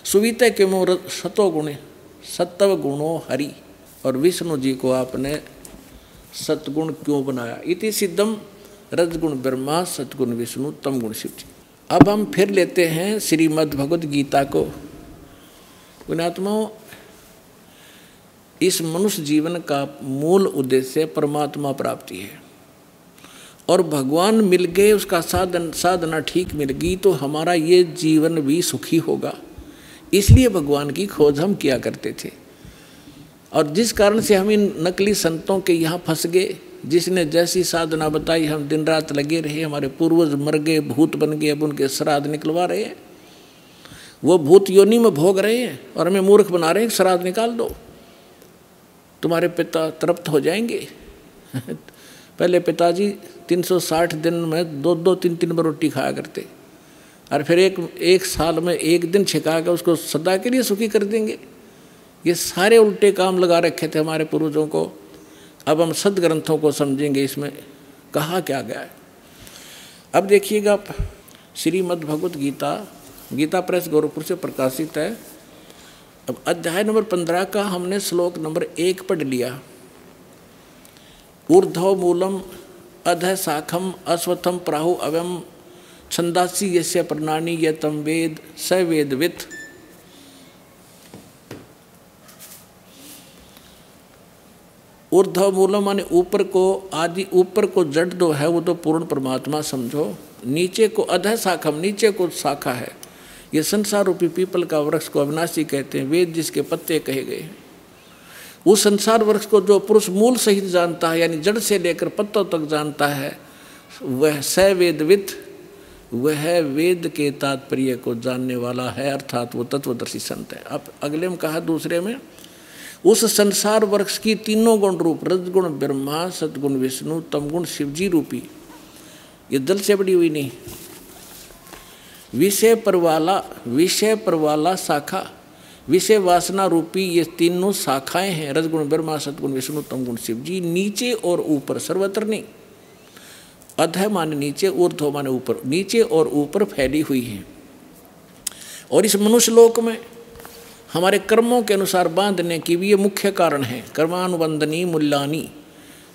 सुवित क्यों सतोगुण, सत्व गुणों हरि, और विष्णु जी को आपने सतगुण क्यों बनाया? इति सिद्धम रजगुण ब्रह्मा सतगुण विष्णु तम गुण शिव जी। अब हम फिर लेते हैं श्रीमद् भगवद गीता को। पुण्यात्माओं, इस मनुष्य जीवन का मूल उद्देश्य परमात्मा प्राप्ति है, और भगवान मिल गए, उसका साधना ठीक मिल गई तो हमारा ये जीवन भी सुखी होगा। इसलिए भगवान की खोज हम किया करते थे, और जिस कारण से हम इन नकली संतों के यहाँ फंस गए, जिसने जैसी साधना बताई हम दिन रात लगे रहे, हमारे पूर्वज मर गए, भूत बन गए, अब उनके श्राद्ध निकलवा रहे हैं, वो भूत योनि में भोग रहे हैं, और हमें मूर्ख बना रहे हैं, श्राद्ध निकाल दो, तुम्हारे पिता तृप्त हो जाएंगे। पहले पिताजी 360 दिन में 2-2, 3-3 बार रोटी खाया करते, और फिर एक साल में एक दिन छिका कर उसको सदा के लिए सुखी कर देंगे। ये सारे उल्टे काम लगा रखे थे हमारे पूर्वजों को। अब हम सदग्रंथों को समझेंगे, इसमें कहा क्या गया है। अब देखिएगा, श्रीमद् भगवद गीता, गीता प्रेस गोरखपुर से प्रकाशित है। अब अध्याय नंबर 15 का हमने श्लोक नंबर 1 पढ़ लिया। ऊर्ध्व मूलम अधः शाखम अश्वत्थम प्राहु अव्यम छंदासी यस्य प्रणानी य तम वेद स वेदवित्। ऊर्ध्व मूलम माने ऊपर को, आदि ऊपर को जड़ जो है वो तो पूर्ण परमात्मा समझो। नीचे को अधः शाखम, नीचे को शाखा है, ये संसार रूपी पीपल का वृक्ष को अविनाशी कहते हैं, वेद जिसके पत्ते कहे गए हैं। उस संसार वृक्ष को जो पुरुष मूल सहित जानता है, यानी जड़ से लेकर पत्तों तक जानता है, वह स वेदवित्, वह वेद के तात्पर्य को जानने वाला है, अर्थात वो तत्वदर्शी संत है। अब अगले में कहा दूसरे में, उस संसार वृक्ष की तीनों गुण रूप रजगुण ब्रह्मा सतगुण विष्णु तमगुण शिवजी रूपी, ये दल से बड़ी हुई नहीं, विषय पर वाला शाखा, विषय वासना रूपी ये तीनों शाखाएं हैं, रजगुण ब्रह्मा सतगुण विष्णु तमगुण शिवजी, नीचे और ऊपर, सर्वत्र नहीं। अधः माने नीचे, ऊर्ध्व माने ऊपर, नीचे और ऊपर फैली हुई है। और इस मनुष्य लोक में हमारे कर्मों के अनुसार बांधने की भी ये मुख्य कारण है। कर्मानुबंधनी मूल्यानी,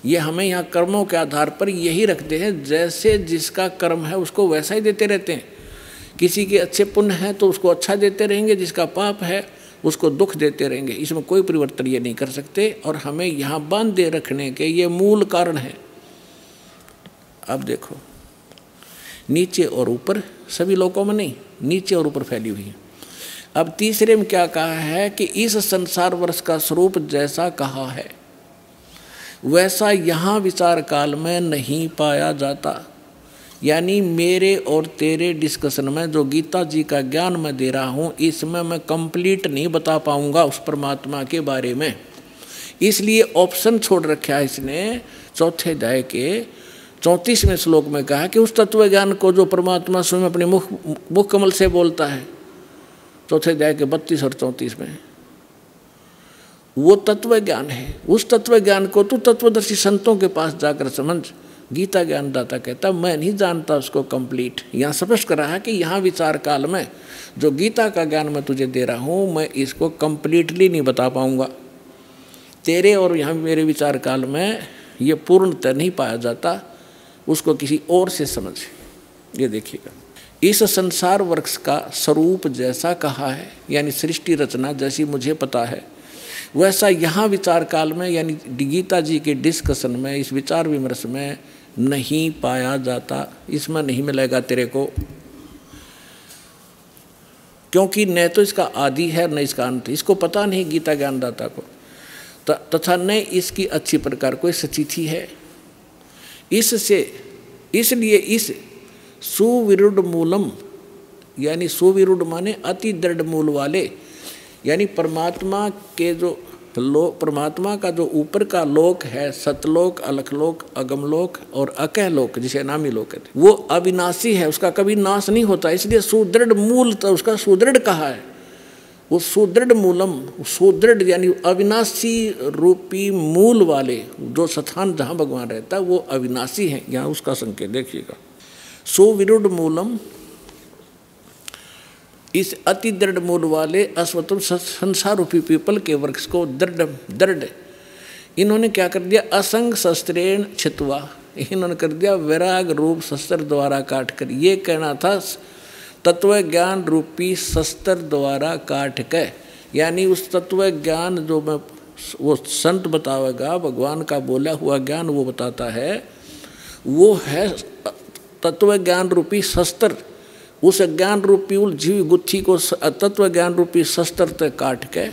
ये हमें यहाँ कर्मों के आधार पर यही रखते हैं, जैसे जिसका कर्म है उसको वैसा ही देते रहते हैं। किसी के अच्छे पुण्य है तो उसको अच्छा देते रहेंगे, जिसका पाप है उसको दुख देते रहेंगे। इसमें कोई परिवर्तन ये नहीं कर सकते, और हमें यहाँ बांधे रखने के ये मूल कारण है। अब देखो, नीचे और ऊपर, सभी लोगों में नहीं, नीचे और ऊपर फैली हुई है। अब तीसरे में क्या कहा है कि इस संसार वर्ष का स्वरूप जैसा कहा है वैसा यहाँ विचार काल में नहीं पाया जाता। यानी मेरे और तेरे डिस्कशन में जो गीता जी का ज्ञान मैं दे रहा हूँ, इसमें मैं कंप्लीट नहीं बता पाऊँगा उस परमात्मा के बारे में। इसलिए ऑप्शन छोड़ रखा है इसने। चौथे अध्याय के 34वें श्लोक में कहा कि उस तत्व ज्ञान को जो परमात्मा स्वयं अपने मुख कमल से बोलता है, चौथे अध्याय के 32 और 34 में, वो तत्व ज्ञान है। उस तत्व ज्ञान को तू तत्वदर्शी संतों के पास जाकर समझ। गीता ज्ञानदाता कहता मैं नहीं जानता उसको कंप्लीट। यहाँ स्पष्ट कर रहा है कि यहाँ विचार काल में जो गीता का ज्ञान मैं तुझे दे रहा हूँ, मैं इसको कंप्लीटली नहीं बता पाऊँगा। तेरे और यहाँ मेरे विचार काल में ये पूर्णतः नहीं पाया जाता, उसको किसी और से समझ। ये देखिएगा, इस संसार वृक्ष का स्वरूप जैसा कहा है, यानी सृष्टि रचना जैसी मुझे पता है, वैसा यहाँ विचार काल में यानी गीता जी के डिस्कशन में, इस विचार विमर्श में नहीं पाया जाता। इसमें नहीं मिलेगा तेरे को, क्योंकि न तो इसका आदि है न इसका अंत। इसको पता नहीं गीता ज्ञानदाता को, तथा न इसकी अच्छी प्रकार कोई सचिथि है। इसलिए इस सुविरुद्ध मूलम, यानी सुविरुद्ध माने अति दृढ़ मूल वाले, यानी परमात्मा के जो परमात्मा का जो ऊपर का लोक है, सतलोक, अलखलोक, अगमलोक और अकहलोक, जिसे नामी लोक कहते हैं, वो अविनाशी है, उसका कभी नाश नहीं होता। इसलिए सुदृढ़ मूल तो उसका सुदृढ़ कहा है। वो सुदृढ़ मूलम, सुदृढ़ यानी अविनाशी रूपी मूल वाले जो स्थान जहाँ भगवान रहता है वो अविनाशी है। यहाँ उसका संकेत देखिएगा, सुविरुद्ध मूलम, इस अति दृढ़ मूल वाले अश्वत्थ संसार रूपी पीपल के वृक्ष को दृढ़ इन्होंने क्या कर दिया, असंग शस्त्रेण छित्वा, इन्होंने कर दिया वैराग रूप शस्त्र द्वारा काट कर। ये कहना था तत्व ज्ञान रूपी शस्त्र द्वारा काट के, यानी उस तत्व ज्ञान जो मैं वो संत बतावेगा, भगवान का बोला हुआ ज्ञान वो बताता है, वो है तत्व ज्ञान रूपी शस्त्र। उस ज्ञान रूपी उलझी हुई गुत्थी को तत्व ज्ञान रूपी शस्त्र तक काट के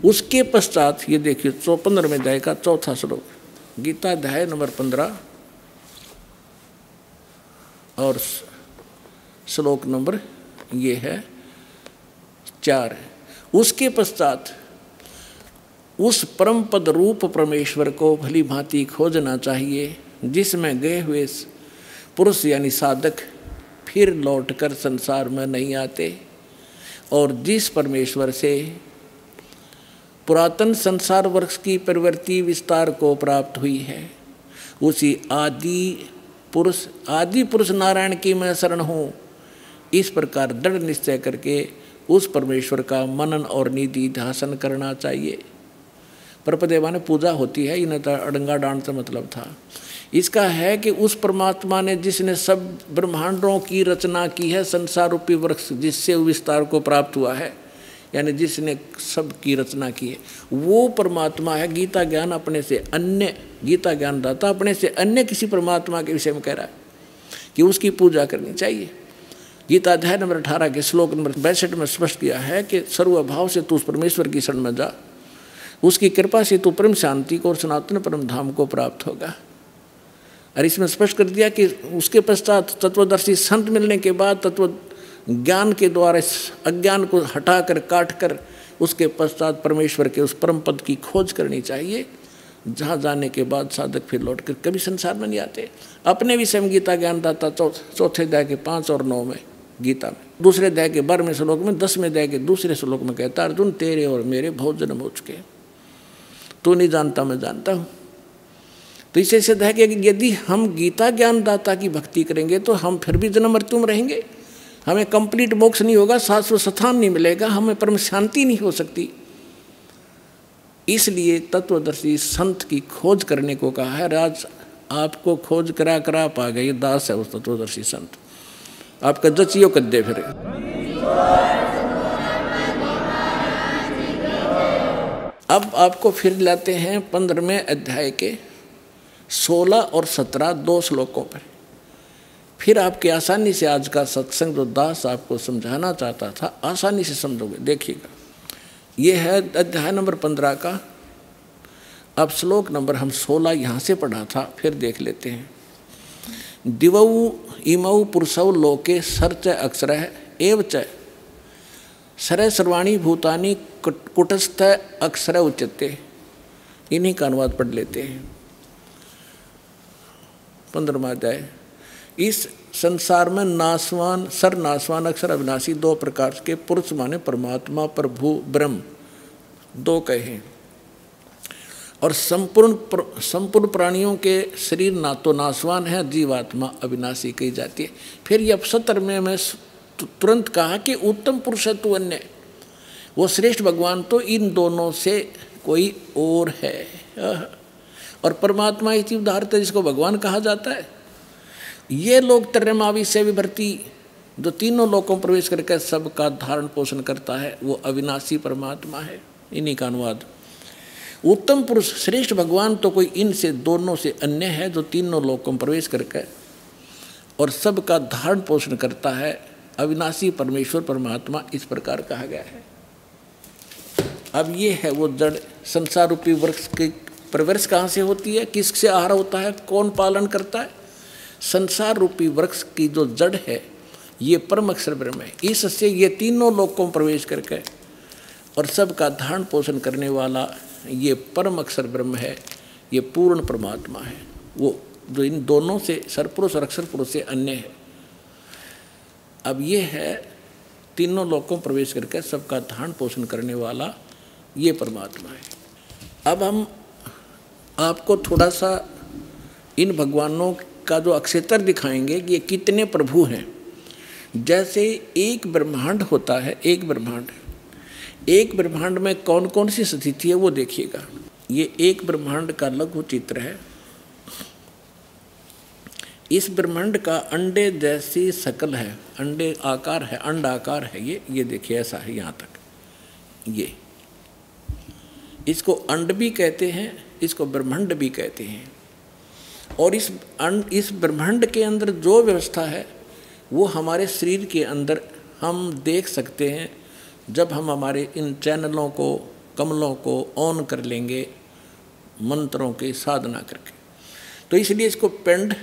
उसके पश्चात ये देखिए 15वें अध्याय का 4था श्लोक, गीता अध्याय नंबर 15 और श्लोक नंबर ये है 4 है। उसके पश्चात उस परम पद रूप परमेश्वर को भली भांति खोजना चाहिए, जिसमें गए हुए पुरुष यानी साधक फिर लौटकर संसार में नहीं आते, और जिस परमेश्वर से पुरातन संसार वृक्ष की प्रवृत्ति विस्तार को प्राप्त हुई है, उसी आदि पुरुष नारायण की मैं शरण हूँ। इस प्रकार दृढ़ निश्चय करके उस परमेश्वर का मनन और निधि ध्यान करना चाहिए। परपदेवा ने पूजा होती है, इन्हें तो अड़ंगा डांड से मतलब था। इसका है कि उस परमात्मा ने जिसने सब ब्रह्मांडों की रचना की है, संसार रूपी वृक्ष जिससे विस्तार को प्राप्त हुआ है, यानी जिसने सब की रचना की है, वो परमात्मा है। गीता ज्ञान अपने से अन्य, गीता ज्ञानदाता अपने से अन्य किसी परमात्मा के विषय में कह रहा है कि उसकी पूजा करनी चाहिए। गीता अध्याय नंबर 18 के श्लोक नंबर 62 में स्पष्ट किया है कि सर्वभाव से तू उस परमेश्वर की शरण में जा, उसकी कृपा से तू परम शांति को और सनातन परम धाम को प्राप्त होगा। और इसमें स्पष्ट कर दिया कि उसके पश्चात तत्वदर्शी संत मिलने के बाद तत्व ज्ञान के द्वारा इस अज्ञान को हटाकर काट कर उसके पश्चात परमेश्वर के उस परम पद की खोज करनी चाहिए, जहाँ जाने के बाद साधक फिर लौट कर कभी संसार में नहीं आते। अपने विषय में गीता ज्ञानदाता 4थे अध्याय के 5 और 9 में गीता में, 2रे अध्याय के 12वें श्लोक में, 10वें अध्याय के 2रे श्लोक में कहता, अर्जुन तेरे और मेरे बहुत जन्म हो चुके, तू नहीं जानता मैं जानता हूँ। तो इससे सिद्ध है कि यदि हम गीता ज्ञानदाता की भक्ति करेंगे तो हम फिर भी जन्म मृत्यु में रहेंगे, हमें कंप्लीट मोक्ष नहीं होगा, शाश्वत स्थान नहीं मिलेगा, हमें परम शांति नहीं हो सकती। इसलिए तत्वदर्शी संत की खोज करने को कहा है। राज आपको खोज करा करा पा गए, दास है उस तत्वदर्शी संत, आपका जचियो कद्दे फिर। अब आपको फिर लाते हैं 15वें अध्याय के 16 और 17 2 श्लोकों पर। फिर आपके आसानी से आज का सत्संग जो दास आपको समझाना चाहता था आसानी से समझोगे। देखिएगा, ये है अध्याय नंबर 15 का। अब श्लोक नंबर हम 16 यहाँ से पढ़ा था, फिर देख लेते हैं। दिवौ इमौ पुरुषौ लोके सर्च अक्षरः एव च सर्व सर्वाणी भूतानि कुटस्थ अक्षर उच्यते। इन्हीं का अनुवाद पढ़ लेते हैं। 15वां अध्याय। इस संसार में नासवान सर्वनासवान अक्षर अविनाशी 2 प्रकार के पुरुष माने परमात्मा, प्रभु, ब्रह्म 2 कहे। और संपूर्ण प्राणियों के शरीर ना तो नाशवान है, जीवात्मा अविनाशी कही जाती है। फिर ये 75 में मैं तुरंत कहा कि उत्तम पुरुष है तू अन्य, वो श्रेष्ठ भगवान तो इन दोनों से कोई और है। और परमात्मा इति उदाहरत जिसको भगवान कहा जाता है। ये लोग त्रयमावी से विभर्ती जो तीनों लोकों में प्रवेश करके सबका धारण पोषण करता है, वो अविनाशी परमात्मा है। इन्हीं का अनुवाद। उत्तम पुरुष श्रेष्ठ भगवान तो कोई इनसे दोनों से अन्य है जो तीनों लोकों में प्रवेश करके और सबका धारण पोषण करता है, अविनाशी परमेश्वर परमात्मा इस प्रकार कहा गया है। अब ये है वो जड़ संसार रूपी वृक्ष की परवरिश कहाँ से होती है, किससे आहार होता है, कौन पालन करता है। संसार रूपी वृक्ष की जो जड़ है ये परम अक्षर ब्रह्म है। इससे ये तीनों लोकों में प्रवेश करके और सबका धारण पोषण करने वाला ये परम अक्षर ब्रह्म है, ये पूर्ण परमात्मा है, वो जो इन दोनों से सरपुरुष और अक्षर पुरुष से अन्य है। अब ये है तीनों लोकों में प्रवेश करके सबका धारण पोषण करने वाला ये परमात्मा है। अब हम आपको थोड़ा सा इन भगवानों का जो अक्षेत्र दिखाएंगे कि ये कितने प्रभु हैं। जैसे एक ब्रह्मांड होता है, एक ब्रह्मांड में कौन कौन सी स्थिति है वो देखिएगा। ये एक ब्रह्मांड का लघु चित्र है। इस ब्रह्मांड का अंडे जैसी शकल है, अंडे आकार है, अंड आकार है। ये देखिए ऐसा है यहाँ तक। ये इसको अंड भी कहते हैं, इसको ब्रह्मांड भी कहते हैं। और इस ब्रह्मांड के अंदर जो व्यवस्था है वो हमारे शरीर के अंदर हम देख सकते हैं जब हम हमारे इन चैनलों को, कमलों को ऑन कर लेंगे मंत्रों की साधना करके। तो इसलिए इसको पिंड,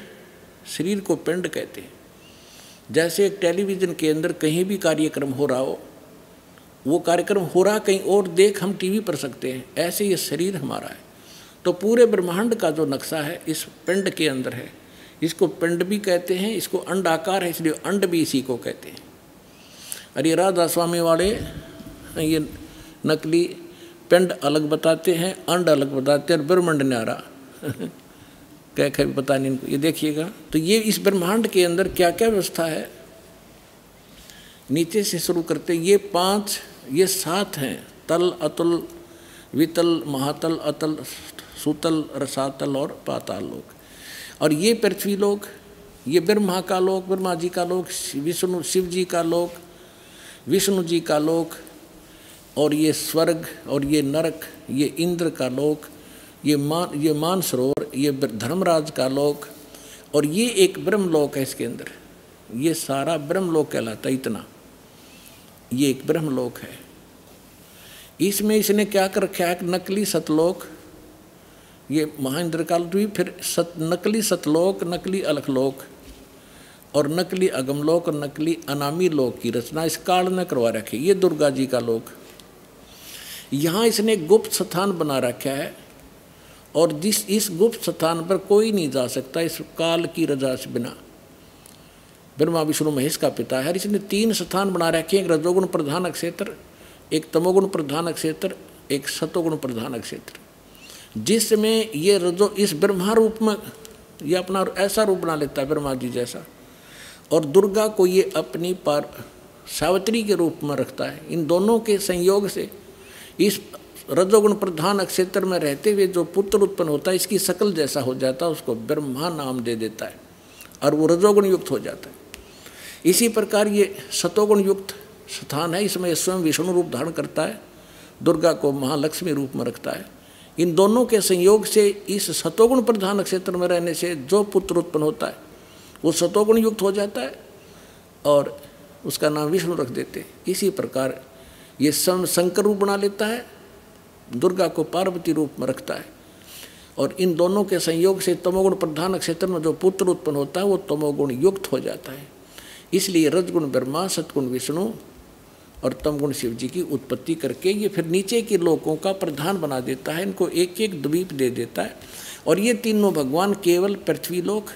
शरीर को पिंड कहते हैं। जैसे एक टेलीविज़न के अंदर कहीं भी कार्यक्रम हो रहा हो, वो कार्यक्रम हो रहा कहीं और देख हम टीवी पर सकते हैं, ऐसे ये शरीर हमारा है। तो पूरे ब्रह्मांड का जो नक्शा है इस पिंड के अंदर है। इसको पिंड भी कहते हैं, इसको अंड आकार है इसलिए अंड भी इसी को कहते हैं। अरे राधा स्वामी वाले ये नकली पिंड अलग बताते हैं, अंड अलग बताते हैं और ब्रह्मांड न्यारा क्या पता नहीं इनको। ये देखिएगा तो ये इस ब्रह्मांड के अंदर क्या क्या व्यवस्था है। नीचे से शुरू करते ये 5 ये 7 हैं, तल, अतुल, वितल, महातल, अतल, सुतल, रसातल और पाताल लोक। और ये पृथ्वी लोक, ये ब्रह्मा का लोक, ब्रह्मा जी का लोक, विष्णु शिव जी का लोक, विष्णु जी का लोक, और ये स्वर्ग, और ये नरक, ये इंद्र का लोक, ये मानसरोवर, ये धर्मराज का लोक, और ये एक ब्रह्मलोक है इसके अंदर। ये सारा ब्रह्मलोक कहलाता है। इतना ये एक ब्रह्मलोक है। इसमें इसने क्या कर रखा है, नकली सतलोक, ये महाइंद्र काल द्वीप, फिर नकली सतलोक, नकली अलखलोक और नकली अगमलोक और नकली अनामी लोक की रचना इस काल ने करवा रखी। ये दुर्गा जी का लोक। यहाँ इसने गुप्त स्थान बना रखा है और इस गुप्त स्थान पर कोई नहीं जा सकता इस काल की रजा से बिना। ब्रह्मा विष्णु महेश का पिता है। इसने 3 स्थान बना रखे हैं, एक रजोगुण प्रधान अक्षेत्र, एक तमोगुण प्रधान अक्षेत्र, एक सतोगुण प्रधान अक्षेत्र, जिसमें ये रजो इस ब्रह्मा रूप में ये अपना ऐसा रूप बना लेता है ब्रह्मा जी जैसा, और दुर्गा को ये अपनी पार सावित्री के रूप में रखता है। इन दोनों के संयोग से इस रजोगुण प्रधान अक्षेत्र में रहते हुए जो पुत्र उत्पन्न होता है इसकी शकल जैसा हो जाता है, उसको ब्रह्मा नाम दे देता है और वो रजोगुण युक्त हो जाता है। इसी प्रकार ये सतोगुण युक्त स्थान है, इसमें स्वयं विष्णु रूप धारण करता है, दुर्गा को महालक्ष्मी रूप में रखता है। इन दोनों के संयोग से इस सतोगुण प्रधान क्षेत्र में रहने से जो पुत्र उत्पन्न होता है वो सतोगुण युक्त हो जाता है और उसका नाम विष्णु रख देते हैं। इसी प्रकार ये शंकर रूप बना लेता है, दुर्गा को पार्वती रूप में रखता है, और इन दोनों के संयोग से तमोगुण प्रधान क्षेत्र में जो पुत्र उत्पन्न होता है वो तमोगुण युक्त हो जाता है। इसलिए रजगुण ब्रह्मा, सतगुण विष्णु और तमगुण शिव जी की उत्पत्ति करके ये फिर नीचे के लोकों का प्रधान बना देता है, इनको एक एक द्वीप दे देता है। और ये तीनों भगवान केवल पृथ्वी लोक,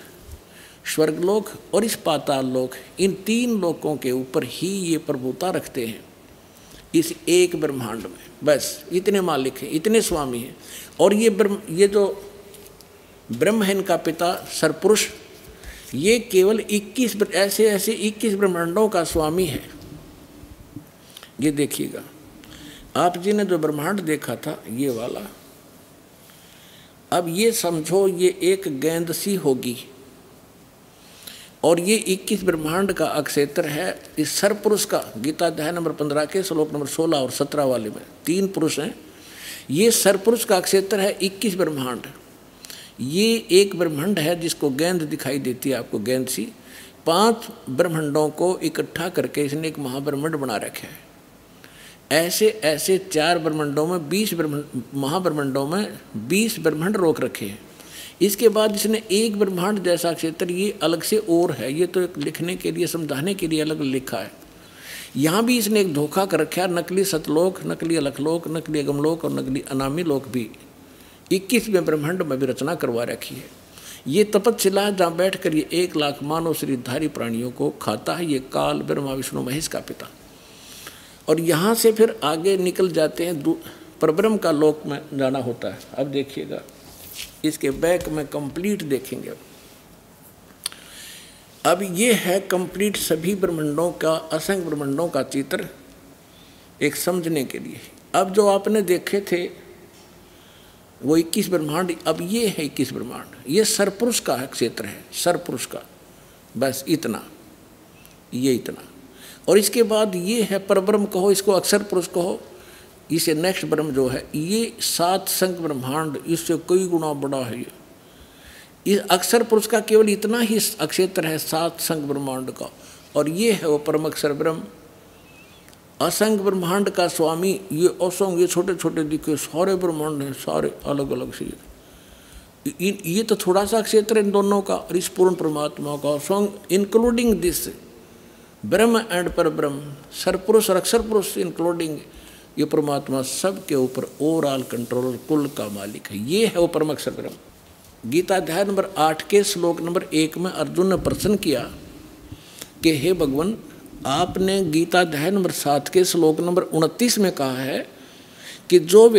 स्वर्गलोक और इस पाताल लोक, इन 3 लोकों के ऊपर ही ये प्रभुता रखते हैं। इस एक ब्रह्मांड में, बस इतने मालिक हैं, इतने स्वामी हैं। और ये जो ब्रह्म है इनका पिता सरपुरुष, ये केवल 21 ऐसे 21 ब्रह्मांडों का स्वामी है। ये देखिएगा, आप जी ने जो ब्रह्मांड देखा था ये वाला, अब ये समझो ये एक गेंद सी होगी और ये 21 ब्रह्मांड का अक्षेत्र है। इस सरपुरुष का गीता अध्याय नंबर 15 के श्लोक नंबर 16 और 17 वाले में 3 पुरुष हैं। ये सरपुरुष का अक्षेत्र है 21 ब्रह्मांड। ये एक ब्रह्मांड है जिसको गेंद दिखाई देती है आपको, गेंद सी। 5 ब्रह्मांडों को इकट्ठा करके इसने एक महाब्रह्मांड बना रखा है। ऐसे 4 ब्रह्मांडों में 20 महाब्रह्मांडों में 20 ब्रह्मांड रोक रखे हैं। इसके बाद इसने एक ब्रह्मांड जैसा क्षेत्र ये अलग से और है, ये तो लिखने के लिए समझाने के लिए अलग लिखा है। यहाँ भी इसने एक धोखा कर रखा है, नकली सतलोक, नकली अलखलोक, नकली अगमलोक और नकली अनामी लोक भी 21वें ब्रह्मांड में भी रचना करवा रखी है। ये तपस्शिला जहाँ बैठ कर ये 1 लाख मानव शरीरधारी प्राणियों को खाता है, ये काल ब्रह्मा विष्णु महेश का पिता। और यहाँ से फिर आगे निकल जाते हैं, परब्रह्म का लोक में जाना होता है। अब देखिएगा इसके बैक में कंप्लीट देखेंगे। अब ये है कंप्लीट सभी ब्रह्मांडों का, असंख्य ब्रह्मांडों का चित्र एक समझने के लिए। अब जो आपने देखे थे वो 21 ब्रह्मांड, अब ये है 21 ब्रह्मांड। ये सरपुरुष का क्षेत्र है, सरपुरुष का, बस इतना, ये इतना। और इसके बाद ये है परब्रह्म कहो, इसको अक्षर पुरुष कहो। इसे नेक्स्ट ब्रह्म जो है ये 7 संख्य ब्रह्मांड, इससे कई गुना बड़ा है। ये इस अक्षर पुरुष का केवल इतना ही अक्षेत्र है 7 संख्य ब्रह्मांड का। और ये है वो परम अक्षर ब्रह्म, असंख्य ब्रह्मांड का स्वामी। ये असंख्य, ये छोटे छोटे दिखे सारे ब्रह्मांड हैं, सारे अलग अलग से। ये तो थोड़ा सा क्षेत्र इन दोनों का, और इस पूर्ण परमात्मा का असंख्य, इंक्लूडिंग दिस ब्रह्म एंड पर ब्रह्म, सरपुरुष और अक्षर पुरुष इंक्लूडिंग ये परमात्मा सब के ऊपर ओवरऑल कंट्रोलर, कुल का मालिक है। ये है वो परम अक्षर ब्रह्म। गीता अध्याय नंबर 8 के श्लोक नंबर 1 में अर्जुन ने प्रश्न किया कि हे भगवान, आपने गीता अध्याय नंबर 7 के श्लोक नंबर 29 में कहा है कि जो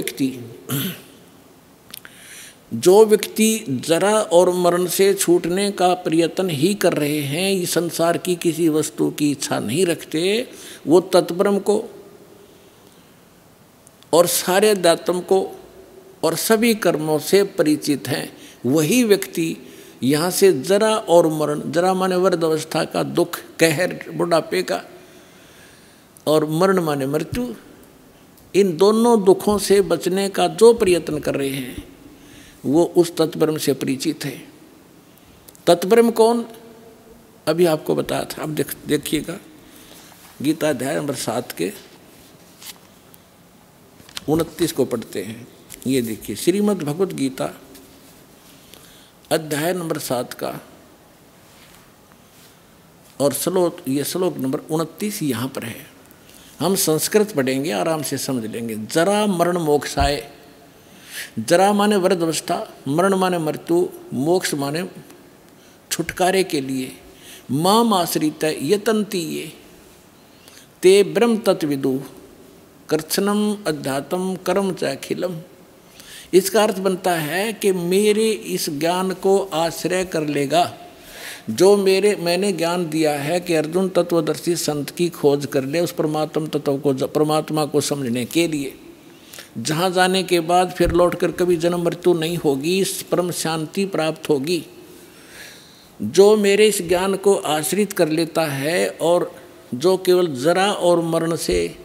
व्यक्ति जरा और मरण से छूटने का प्रयत्न ही कर रहे हैं, इस संसार की किसी वस्तु की इच्छा नहीं रखते, वो तत्ब्रह्म को और सारे अध्यात्म को और सभी कर्मों से परिचित हैं, वही व्यक्ति यहाँ से जरा और मरण, जरा माने वृद्ध अवस्था का दुख, कहर बुढ़ापे का, और मरण माने मृत्यु, इन दोनों दुखों से बचने का जो प्रयत्न कर रहे हैं वो उस तत्ब्रह्म से परिचित है। तत्ब्रह्म कौन? अभी आपको बताया था। अब देखिएगा गीता अध्याय नंबर 7 के 29 को पढ़ते हैं। ये देखिए, श्रीमद् भगवत गीता अध्याय नंबर 7 का और श्लोक नंबर 29 यहाँ पर है। हम संस्कृत पढ़ेंगे, आराम से समझ लेंगे। जरा मरण मोक्षाय, जरा माने वृद्ध अवस्था, मरण माने मृत्यु, मोक्ष माने छुटकारे के लिए, माम आश्रित यतन्ति ये ते ब्रह्म तत्विदु कर्षणम अध्यात्म कर्म च अखिलम। इसका अर्थ बनता है कि मेरे इस ज्ञान को आश्रय कर लेगा जो मैंने ज्ञान दिया है कि अर्जुन तत्वदर्शी संत की खोज कर ले उस परमात्म तत्व को, परमात्मा को समझने के लिए, जहाँ जाने के बाद फिर लौटकर कभी जन्म मृत्यु नहीं होगी, इस परम शांति प्राप्त होगी। जो मेरे इस ज्ञान को आश्रित कर लेता है और जो केवल जरा और मरण से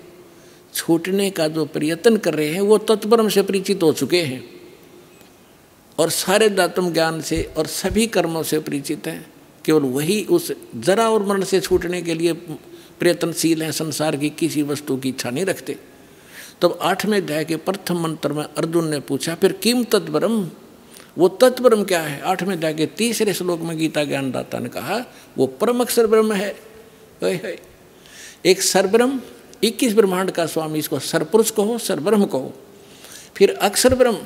छूटने का जो प्रयत्न कर रहे हैं वो तत्ब्रह्म से परिचित हो चुके हैं और सारे दातम ज्ञान से और सभी कर्मों से परिचित हैं। केवल वही उस जरा और मरण से छूटने के लिए प्रयत्नशील हैं, संसार की किसी वस्तु की इच्छा नहीं रखते। तब 8वें अध्याय के प्रथम मंत्र में अर्जुन ने पूछा, फिर किम तत्ब्रह्म, वो तत्ब्रह्म क्या है? 8वें अध्याय के 3रे श्लोक में गीता ज्ञानदाता ने कहा वो परम अक्षर ब्रह्म है। एक सरब्रह्म, 21 ब्रह्मांड का स्वामी, इसको सरपुरुष कहो, सरब्रह्म कहो। फिर अक्षर ब्रह्म,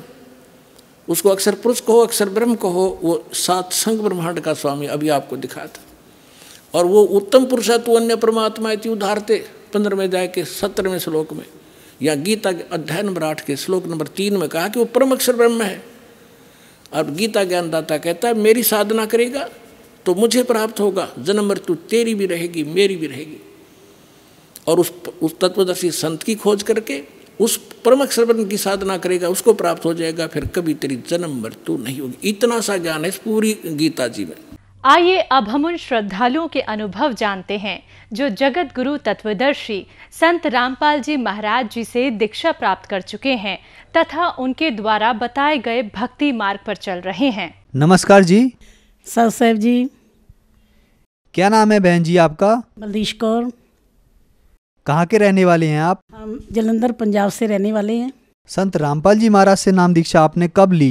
उसको अक्षर पुरुष कहो, अक्षर ब्रह्म कहो, वो 7 संख्य ब्रह्मांड का स्वामी अभी आपको दिखा था। और वो उत्तम पुरुषत्व अन्य परमात्मा इति उदाहरते, 15वें अध्याय के 17वें श्लोक में, या गीता के अध्याय नंबर 8 के श्लोक नंबर 3 में कहा कि वो परम अक्षर ब्रह्म है। अब गीता ज्ञानदाता कहता है मेरी साधना करेगा तो मुझे प्राप्त होगा, जन्म मृत्यु तेरी भी रहेगी मेरी भी रहेगी। और उस तत्वदर्शी संत की खोज करके उस परम अक्षर ब्रह्म की साधना करेगा, उसको प्राप्त हो जाएगा, फिर कभी तेरी जन्म मृत्यु नहीं होगी। इतना सा ज्ञान है इस पूरी गीता जी में। आइए अब हम उन श्रद्धालुओं के अनुभव जानते हैं जो जगत गुरु तत्वदर्शी संत रामपाल जी महाराज जी से दीक्षा प्राप्त कर चुके हैं तथा उनके द्वारा बताए गए भक्ति मार्ग पर चल रहे हैं। नमस्कार जी। सर साहब जी। क्या नाम है बहन जी आपका? बलदीश कौर। कहाँ के रहने वाले हैं आप? हम जलंधर पंजाब से रहने वाले हैं। संत रामपाल जी महाराज से नाम दीक्षा आपने कब ली?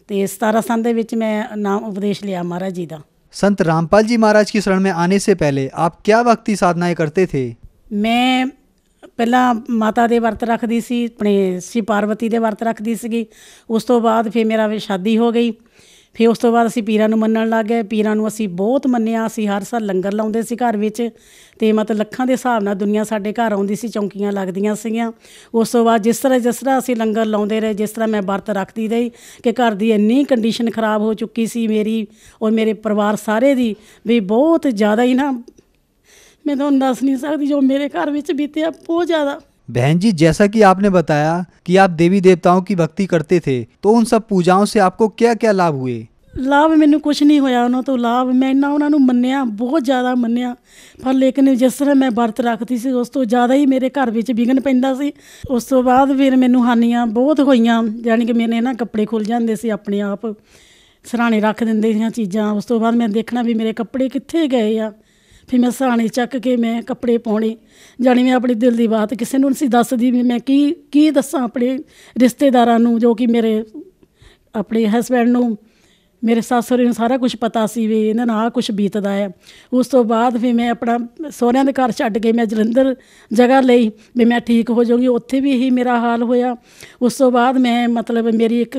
ਤੇ 17 ਸਾਲ ਦੇ ਵਿੱਚ मैं नाम उपदेश लिया महाराज जी का। संत रामपाल जी महाराज की शरण में आने से पहले आप क्या भक्ति साधनाएं करते थे? मैं ਪਹਿਲਾਂ ਮਾਤਾ ਦੇ ਵਰਤ ਰੱਖਦੀ ਸੀ, ਆਪਣੇ ਸ਼ਿਵ ਪਾਰਵਤੀ ਦੇ ਵਰਤ ਰੱਖਦੀ ਸੀਗੀ। ਉਸ ਤੋਂ ਬਾਅਦ ਫਿਰ ਮੇਰਾ ਸ਼ਾਦੀ ਹੋ ਗਈ। ਫਿਰ ਉਸ ਤੋਂ ਬਾਅਦ ਅਸੀਂ ਪੀਰਾਂ ਨੂੰ ਮੰਨਣ ਲੱਗ ਗਏ। ਪੀਰਾਂ ਨੂੰ ਅਸੀਂ ਬਹੁਤ ਮੰਨਿਆ। ਅਸੀਂ ਹਰ ਸਾਲ ਲੰਗਰ ਲਾਉਂਦੇ ਸੀ ਘਰ ਵਿੱਚ, ਅਤੇ ਮਤਲਬ ਲੱਖਾਂ ਦੇ ਹਿਸਾਬ ਨਾਲ ਦੁਨੀਆ ਸਾਡੇ ਘਰ ਆਉਂਦੀ ਸੀ, ਚੌਂਕੀਆਂ ਲੱਗਦੀਆਂ ਸੀਗੀਆਂ। ਉਸ ਤੋਂ ਬਾਅਦ ਜਿਸ ਤਰ੍ਹਾਂ ਅਸੀਂ ਲੰਗਰ ਲਾਉਂਦੇ ਰਹੇ, ਜਿਸ ਤਰ੍ਹਾਂ ਮੈਂ ਵਰਤ ਰੱਖਦੀ ਰਹੀ ਕਿ ਘਰ ਦੀ ਇੰਨੀ ਕੰਡੀਸ਼ਨ ਖਰਾਬ ਹੋ ਚੁੱਕੀ ਸੀ ਮੇਰੀ ਔਰ ਮੇਰੇ ਪਰਿਵਾਰ ਸਾਰੇ ਦੀ, ਵੀ ਬਹੁਤ ਜ਼ਿਆਦਾ ਹੀ ਨਾ मैं तो दस नहीं सकती जो मेरे घर में बीते बहुत ज़्यादा। बहन जी, जैसा कि आपने बताया कि आप देवी देवताओं की भक्ति करते थे, तो उन सब पूजाओं से आपको क्या क्या लाभ हुए? लाभ मैंने कुछ नहीं होया उन्होंने तो लाभ मैं इन्ना उन्होंने मन्निया, बहुत ज़्यादा मन्निया, पर लेकिन जिस तरह मैं व्रत रखती सी उस तो ज़्यादा ही मेरे घर में विघन पैंदा सी। उस तो बाद फिर मैनू हानियां बहुत होईयां, यानी कि मेरे ना कपड़े खुल जाते सी अपने आप, सराहने रख देंदे सी चीज़ां। उस तो बाद मैं देखना भी मेरे कपड़े कित्थे गए आ, फिर मैं सराहने चक के मैं कपड़े पाने, जानी मैं अपनी दिल की बात किसी को नहीं दसदी भी मैं की दसा अपने रिश्तेदारां नूं, जो कि मेरे अपने हसबैंड नूं, मेरे सੱਸ ਸਹੁਰੇ ਨੂੰ सारा कुछ पता सी भी इन्हां नाल कुछ बीतदा है। उस तो बाद फिर मैं अपना सहुरिਆਂ ਦੇ घर छड्ड के मैं जलंधर जगह लई भी मैं ठीक हो जाऊँगी, उत्थे भी यही मेरा हाल होया। उस तो बाद मैं मतलब मेरी एक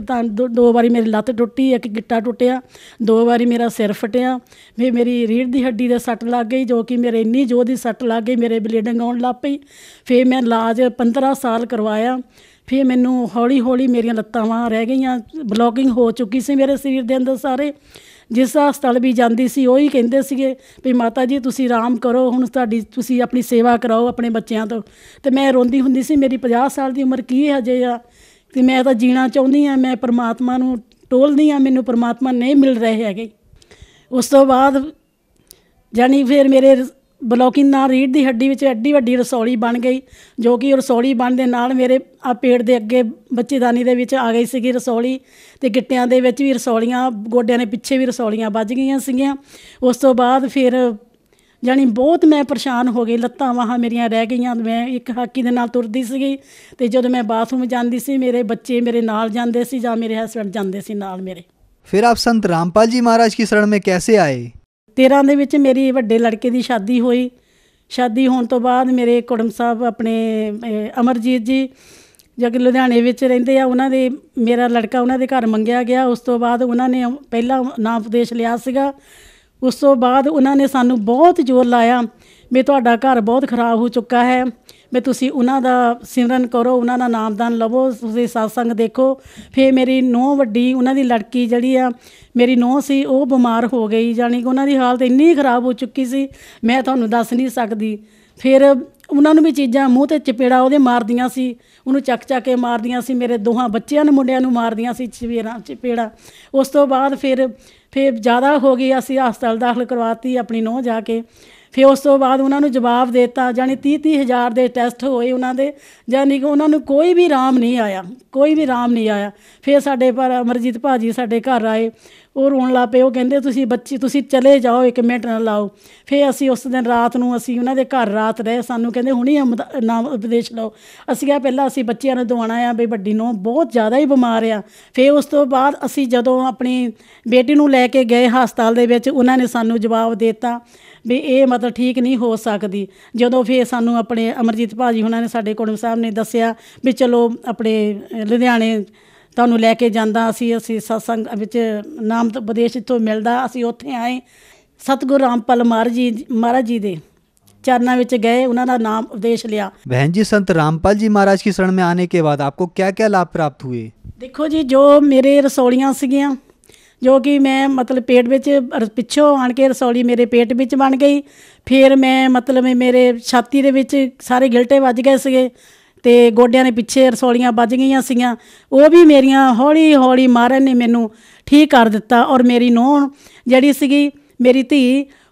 दो बारी मेरी लत्त टुटी, एक गिट्टा टुटिया, 2 बारी मेरा सिर फटिया, फिर मेरी रीढ़ की हड्डी दे सੱਟ लग गई, जो कि मेरे इन्नी जोर की सੱਟ लग गई, मेरे ब्लीडिंग आउण लग पई। फिर मैं इलाज 15 साल करवाया। फिर मैनू हौली हौली मेरिया लत्तां बांह रह गईयां, ब्लॉकिंग हो चुकी सी मेरे शरीर के अंदर सारे। जिस हस्पताल भी जाती सी वही कहते सी भी माता जी तुसी आराम करो, हुण तुहाडी तुसी अपनी सेवा कराओ अपने बच्चों तो। तो मैं रोंदी हुंदी सी, मेरी 50 साल की उम्र की हजे आ, तो मैं तो जीना चाहुंदी हाँ, मैं परमात्मा नूं टोलदी हाँ, मैनू परमात्मा नहीं मिल रहे हैगे। उस तो बाद जानी फिर मेरे ब्लॉकिंग नाल रीढ़ की हड्डी में एड्डी वड्डी रसौली बन गई, जो कि रसौली बन दे नाल मेरे आ पेट के अगे बच्चेदानी दे विच आ गई सी रसौली, तो गिट्टियां दे विच भी रसौलियां, गोड्यां दे पिछे भी रसौलियां बज गई सीगियां। उस तो बाद फिर जानी बहुत मैं परेशान हो गई, लत्तां बाहां मेरियां रह गईयां। मैं एक हाकी दे नाल तुरदी सीगी, ते जदों मैं बाथरूम जांदी सी मेरे बच्चे मेरे नाल जांदे सी जां मेरे हसबैंड जांदे सी नाल मेरे। फिर आप संत रामपाल जी महाराज की शरण में कैसे आए? 13 ਦੇ ਵਿੱਚ ਮੇਰੀ ਵੱਡੇ ਲੜਕੇ ਦੀ ਸ਼ਾਦੀ ਹੋਈ। ਸ਼ਾਦੀ ਹੋਣ ਤੋਂ ਬਾਅਦ ਮੇਰੇ ਕੁੜਮ ਸਾਹਿਬ ਆਪਣੇ ਅਮਰਜੀਤ ਜੀ ਜੋ ਕਿ ਲੁਧਿਆਣੇ ਵਿੱਚ ਰਹਿੰਦੇ ਆ, ਉਹਨਾਂ ਦੇ ਮੇਰਾ ਲੜਕਾ ਉਹਨਾਂ ਦੇ ਘਰ ਮੰਗਿਆ ਗਿਆ। ਉਸ ਤੋਂ ਬਾਅਦ ਉਹਨਾਂ ਨੇ ਪਹਿਲਾਂ ਨਾਮ ਉਪਦੇਸ਼ ਲਿਆ ਸੀਗਾ। ਉਸ ਤੋਂ ਬਾਅਦ ਉਹਨਾਂ ਨੇ ਸਾਨੂੰ ਬਹੁਤ ਜ਼ੋਰ ਲਾਇਆ ਵੀ ਤੁਹਾਡਾ ਘਰ ਬਹੁਤ ਖਰਾਬ ਹੋ ਚੁੱਕਾ ਹੈ, ਵੀ ਤੁਸੀਂ ਉਹਨਾਂ ਦਾ ਸਿਮਰਨ ਕਰੋ, ਉਹਨਾਂ ਦਾ ਨਾਮਦਾਨ ਲਵੋ, ਤੁਸੀਂ ਸਤਸੰਗ ਦੇਖੋ। ਫਿਰ ਮੇਰੀ ਨੂੰਹ ਵੱਡੀ, ਉਹਨਾਂ ਦੀ ਲੜਕੀ ਜਿਹੜੀ ਆ ਮੇਰੀ ਨੂੰਹ ਸੀ, ਉਹ ਬਿਮਾਰ ਹੋ ਗਈ, ਜਾਣੀ ਕਿ ਉਹਨਾਂ ਦੀ ਹਾਲਤ ਇੰਨੀ ਖਰਾਬ ਹੋ ਚੁੱਕੀ ਸੀ ਮੈਂ ਤੁਹਾਨੂੰ ਦੱਸ ਨਹੀਂ ਸਕਦੀ। ਫਿਰ ਉਹਨਾਂ ਨੂੰ ਵੀ ਚੀਜ਼ਾਂ ਮੂੰਹ 'ਤੇ ਚਪੇੜਾ ਉਹਦੇ ਮਾਰਦੀਆਂ ਸੀ, ਉਹਨੂੰ ਚੱਕ ਕੇ ਮਾਰਦੀਆਂ ਸੀ, ਮੇਰੇ ਦੋਹਾਂ ਬੱਚਿਆਂ ਨੂੰ ਮੁੰਡਿਆਂ ਨੂੰ ਮਾਰਦੀਆਂ ਸੀ ਚਪੇੜਾ। ਉਸ ਤੋਂ ਬਾਅਦ ਫਿਰ ਜ਼ਿਆਦਾ ਹੋ ਗਈ, ਅਸੀਂ ਹਸਪਤਾਲ ਦਾਖਲ ਕਰਵਾਤੀ ਆਪਣੀ ਨੂੰਹ ਜਾ ਕੇ। ਫਿਰ ਉਸ ਤੋਂ ਬਾਅਦ ਉਹਨਾਂ ਨੂੰ ਜਵਾਬ ਦੇ ਦਿੱਤਾ, ਜਾਣੀ 30 ਹਜ਼ਾਰ ਦੇ ਟੈਸਟ ਹੋਏ ਉਹਨਾਂ ਦੇ, ਜਾਣੀ ਕਿ ਉਹਨਾਂ ਨੂੰ ਕੋਈ ਵੀ ਆਰਾਮ ਨਹੀਂ ਆਇਆ, ਕੋਈ ਵੀ ਆਰਾਮ ਨਹੀਂ ਆਇਆ। ਫਿਰ ਸਾਡੇ ਪਰ ਅਮਰਜੀਤ ਭਾਜੀ ਸਾਡੇ ਘਰ ਆਏ, ਉਹ ਰੋਣ ਲੱਗ ਪਏ, ਉਹ ਕਹਿੰਦੇ ਤੁਸੀਂ ਬੱਚੀ ਤੁਸੀਂ ਚਲੇ ਜਾਓ, 1 ਮਿੰਟ ਨਾ ਲਾਓ। ਫਿਰ ਅਸੀਂ ਉਸ ਦਿਨ ਰਾਤ ਨੂੰ ਅਸੀਂ ਉਹਨਾਂ ਦੇ ਘਰ ਰਾਤ ਰਹੇ, ਸਾਨੂੰ ਕਹਿੰਦੇ ਹੁਣੀ ਨਾਮ ਉਪਦੇਸ਼ ਲਓ। ਅਸੀਂ ਕਿਹਾ ਪਹਿਲਾਂ ਅਸੀਂ ਬੱਚਿਆਂ ਨੂੰ ਦਵਾਉਣਾ ਆ, ਵੀ ਵੱਡੀ ਨੂੰ ਬਹੁਤ ਜ਼ਿਆਦਾ ਹੀ ਬਿਮਾਰ ਆ। ਫਿਰ ਉਸ ਤੋਂ ਬਾਅਦ ਅਸੀਂ ਜਦੋਂ ਆਪਣੀ ਬੇਟੀ ਨੂੰ ਲੈ ਕੇ ਗਏ ਹਸਪਤਾਲ ਦੇ ਵਿੱਚ, ਉਹਨਾਂ ਨੇ ਸਾਨੂੰ ਜਵਾਬ ਦੇ ਦਿੱਤਾ ਵੀ ਇਹ ਮਤਲਬ ਠੀਕ ਨਹੀਂ ਹੋ ਸਕਦੀ। ਜਦੋਂ ਫਿਰ ਸਾਨੂੰ ਆਪਣੇ ਅਮਰਜੀਤ ਭਾਜੀ ਉਹਨਾਂ ਨੇ ਸਾਡੇ ਕੁੜਮ ਸਾਹਿਬ ਨੇ ਦੱਸਿਆ ਵੀ ਚਲੋ ਆਪਣੇ ਲੁਧਿਆਣੇ ਤੁਹਾਨੂੰ ਲੈ ਕੇ ਜਾਂਦਾ, ਅਸੀਂ ਸਤਸੰਗ ਵਿੱਚ ਨਾਮ ਉਪਦੇਸ਼ ਇੱਥੋਂ ਮਿਲਦਾ, ਅਸੀਂ ਉੱਥੇ ਆਏ। ਸਤਿਗੁਰੂ ਰਾਮਪਾਲ ਮਹਾਰਾਜ ਜੀ ਦੇ चरणों में गए, उन्होंने नाम उपदेश लिया। बहन जी, संत रामपाल जी महाराज की शरण में आने के बाद आपको क्या क्या लाभ प्राप्त हुए? देखो जी, जो मेरे रसौलियाँ सीगियां, जो कि मैं मतलब पेट विच पिछों आन के रसौली मेरे पेट विच बन गई। फिर मैं मतलब मेरे छाती दे विच सारे गिलटे वज गए सीगे ते गोडियां दे पिछे रसौलियां बज गईयां सीगियां। वो भी मेरियां हौली हौली महाराज ने मैनू ठीक कर दिता। और मेरी नूंह जिहड़ी सीगी मेरी धी,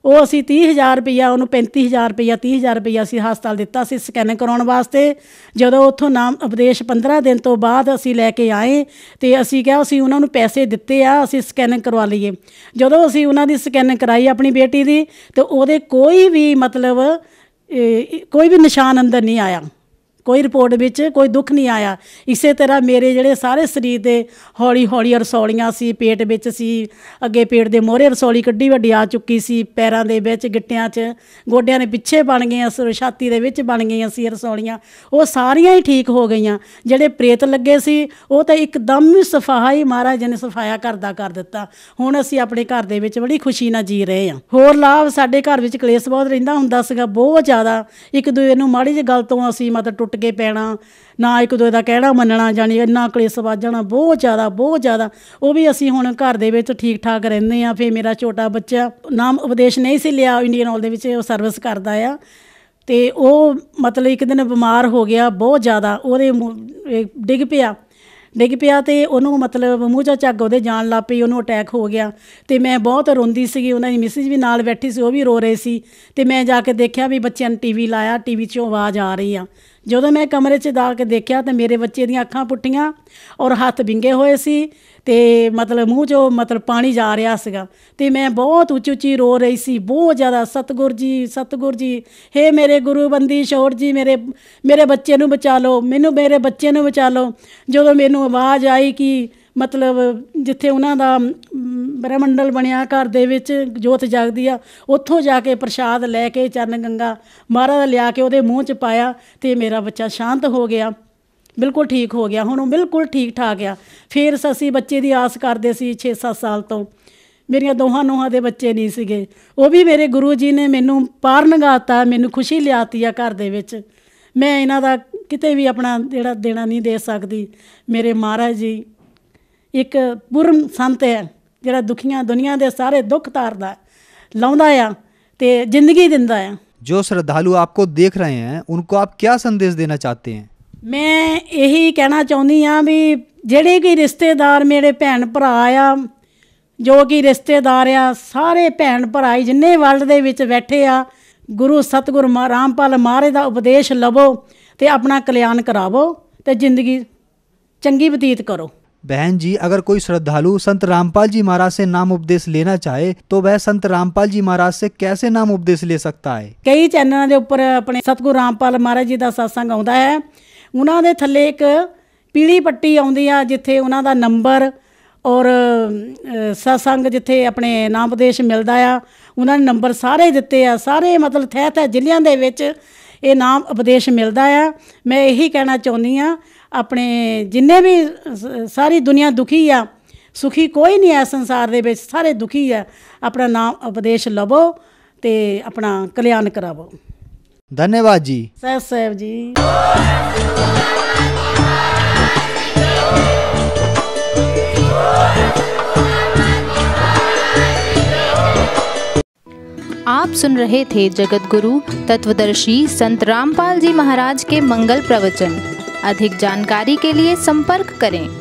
वो असी 30,000 रुपया, उन्होंने 35,000 रुपया 30,000 रुपया असी हस्पताल दिता सी स्कैनिंग कराउण वास्ते। जदों उत्थों नाम उपदेश 15 दिन तो बाद असी लैके आए तो असी क्या असी उन्होंने पैसे दिते आ, असी स्कैनिंग करवा लीए। जदों असी उन्हां दी स्कैनिंग कराई अपनी बेटी दी, तो उहदे कोई भी मतलब कोई भी निशान अंदर नहीं आया, कोई रिपोर्ट विच कोई दुख नहीं आया। इसे तरह मेरे जिहड़े सारे शरीर दे हौली हौली रसौलियां सी, पेट विच सी, अगे पेट दे मोहरे रसौली कड्डी वड्डी आ चुकी सी, पैरां दे विच, गिट्टियां च, गोडियां दे पिछे बन गईयां, छाती दे विच बन गईयां सी रसौलियां, वो सारियां ही ठीक हो गईयां। जिहड़े प्रेत लगे सी वो तो एकदम ही सफाया ही महाराज ने सफाया घर दा कर दिता। हुण असीं अपने घर दे विच बड़ी खुशी नाल जी रहे हां। होर लाभ, साडे घर विच कलेश बहुत रहिंदा हुंदा सीगा, बहुत ज़्यादा। एक दूए नूं माड़ी जी गल तों असीं मतलब टुट के पैना, ना एक दूए दा कहना मनना, जानी इन्ना कलेश वध जाना, बहुत ज़्यादा बहुत ज़्यादा। वो भी असीं हुण घर दे विच ठीक ठाक रहिंदे आ। फिर मेरा छोटा बच्चा नाम उपदेश नहीं सी लिया, इंडियन ऑयल दे विच सर्विस करदा आ, ते वो मतलब एक दिन बीमार हो गया बहुत ज़्यादा। ਉਹਦੇ डिग पिया तो उन्होंने मतलब मूँह चा झग ਉਹਦੇ जान लग पई, उन्होंने अटैक हो गया। तो मैं बहुत रोंदी सी, उन्होंने मिसिज भी नाल बैठी सी, वो भी रो रहे सी। तो मैं जाके देखा भी बच्चों ने टीवी लाया, टीवी चों आवाज़ आ रही आ। जो मैं कमरे च जाके देखा तो मेरे बच्चे दी अखां पुट्टियां और हत्थ विंगे होए सी, ते मतलब मूँह चो मतलब पानी जा रहा सीगा। ते मैं बहुत उच्ची उच्ची रो रही सी, बहुत ज़्यादा, सतगुर जी, हे मेरे गुरु बंदी छोड़ जी, मेरे बच्चे नूं बचा लो, मैनू मेरे बच्चे नूं बचा लो। जो मैनू आवाज़ आई कि मतलब जिथे उन्हां दा ब्रह्मंडल बनिया घर दे विच जोत जगदी आ, उत्थों जाके प्रशाद लैके चरण गंगा महाराज लिया के ਉਹਦੇ मूँह च पाया, तो मेरा बच्चा शांत हो गया, बिल्कुल ठीक हो गया। हुण बिल्कुल ठीक ठाक आ। फिर असीं बच्चे की आस करते सी 6-7 साल तो। मेरिया दोहां नूहां दे बच्चे नहीं सीगे, वो भी मेरे गुरु जी ने मैनू पार नगाता, मैनू खुशी लियाती आ घर दे विच। मैं इन्हां दा किते भी अपना जिहड़ा देना नहीं दे सकदी। मेरे महाराज जी एक पूर्ण संत है, जिहड़ा दुखियां दुनिया दे सारे दुख तारदा, लाउंदा आ ते जिंदगी दिंदा आ। जो श्रद्धालु आपको देख रहे हैं उनको आप क्या संदेश देना चाहते हैं? मैं यही कहना चाहुंदी हाँ भी जिहड़े कि रिश्तेदार मेरे भैन भरा आ, जो कि रिश्तेदार आ, सारे भैन भरा जिन्ने वर्ल्ड दे विच बैठे आ, गुरु सतगुरु रामपाल महाराज दा उपदेश लवो ते अपना कल्याण करावो ते जिंदगी चंगी बतीत करो। बहन जी, अगर कोई श्रद्धालु संत रामपाल जी महाराज से नाम उपदेश लेना चाहे तो वह संत रामपाल जी महाराज से कैसे नाम उपदेश ले सकता है? कई चैनलों के उपर अपने सतगुरु रामपाल महाराज जी का सत्संग आता है। उन्होंने थले एक पीली पट्टी आती है जिथे उन्होंने नंबर और सत्संग जिथे अपने नाम उपदेश मिलता है, उन्होंने नंबर सारे दिते आ, सारे मतलब थे जिलियां दे विच ये नाम उपदेश मिलता है। मैं यही कहना चाहुंदी हाँ, अपने जिन्ने भी सारी दुनिया दुखी आ, सुखी कोई नहीं है संसार दे विच, सारे दुखी है। अपना नाम उपदेश लवो ते अपना कल्याण करावो। धन्यवाद जी। सत साहब जी। आप सुन रहे थे जगत गुरु तत्वदर्शी संत रामपाल जी महाराज के मंगल प्रवचन। अधिक जानकारी के लिए संपर्क करें।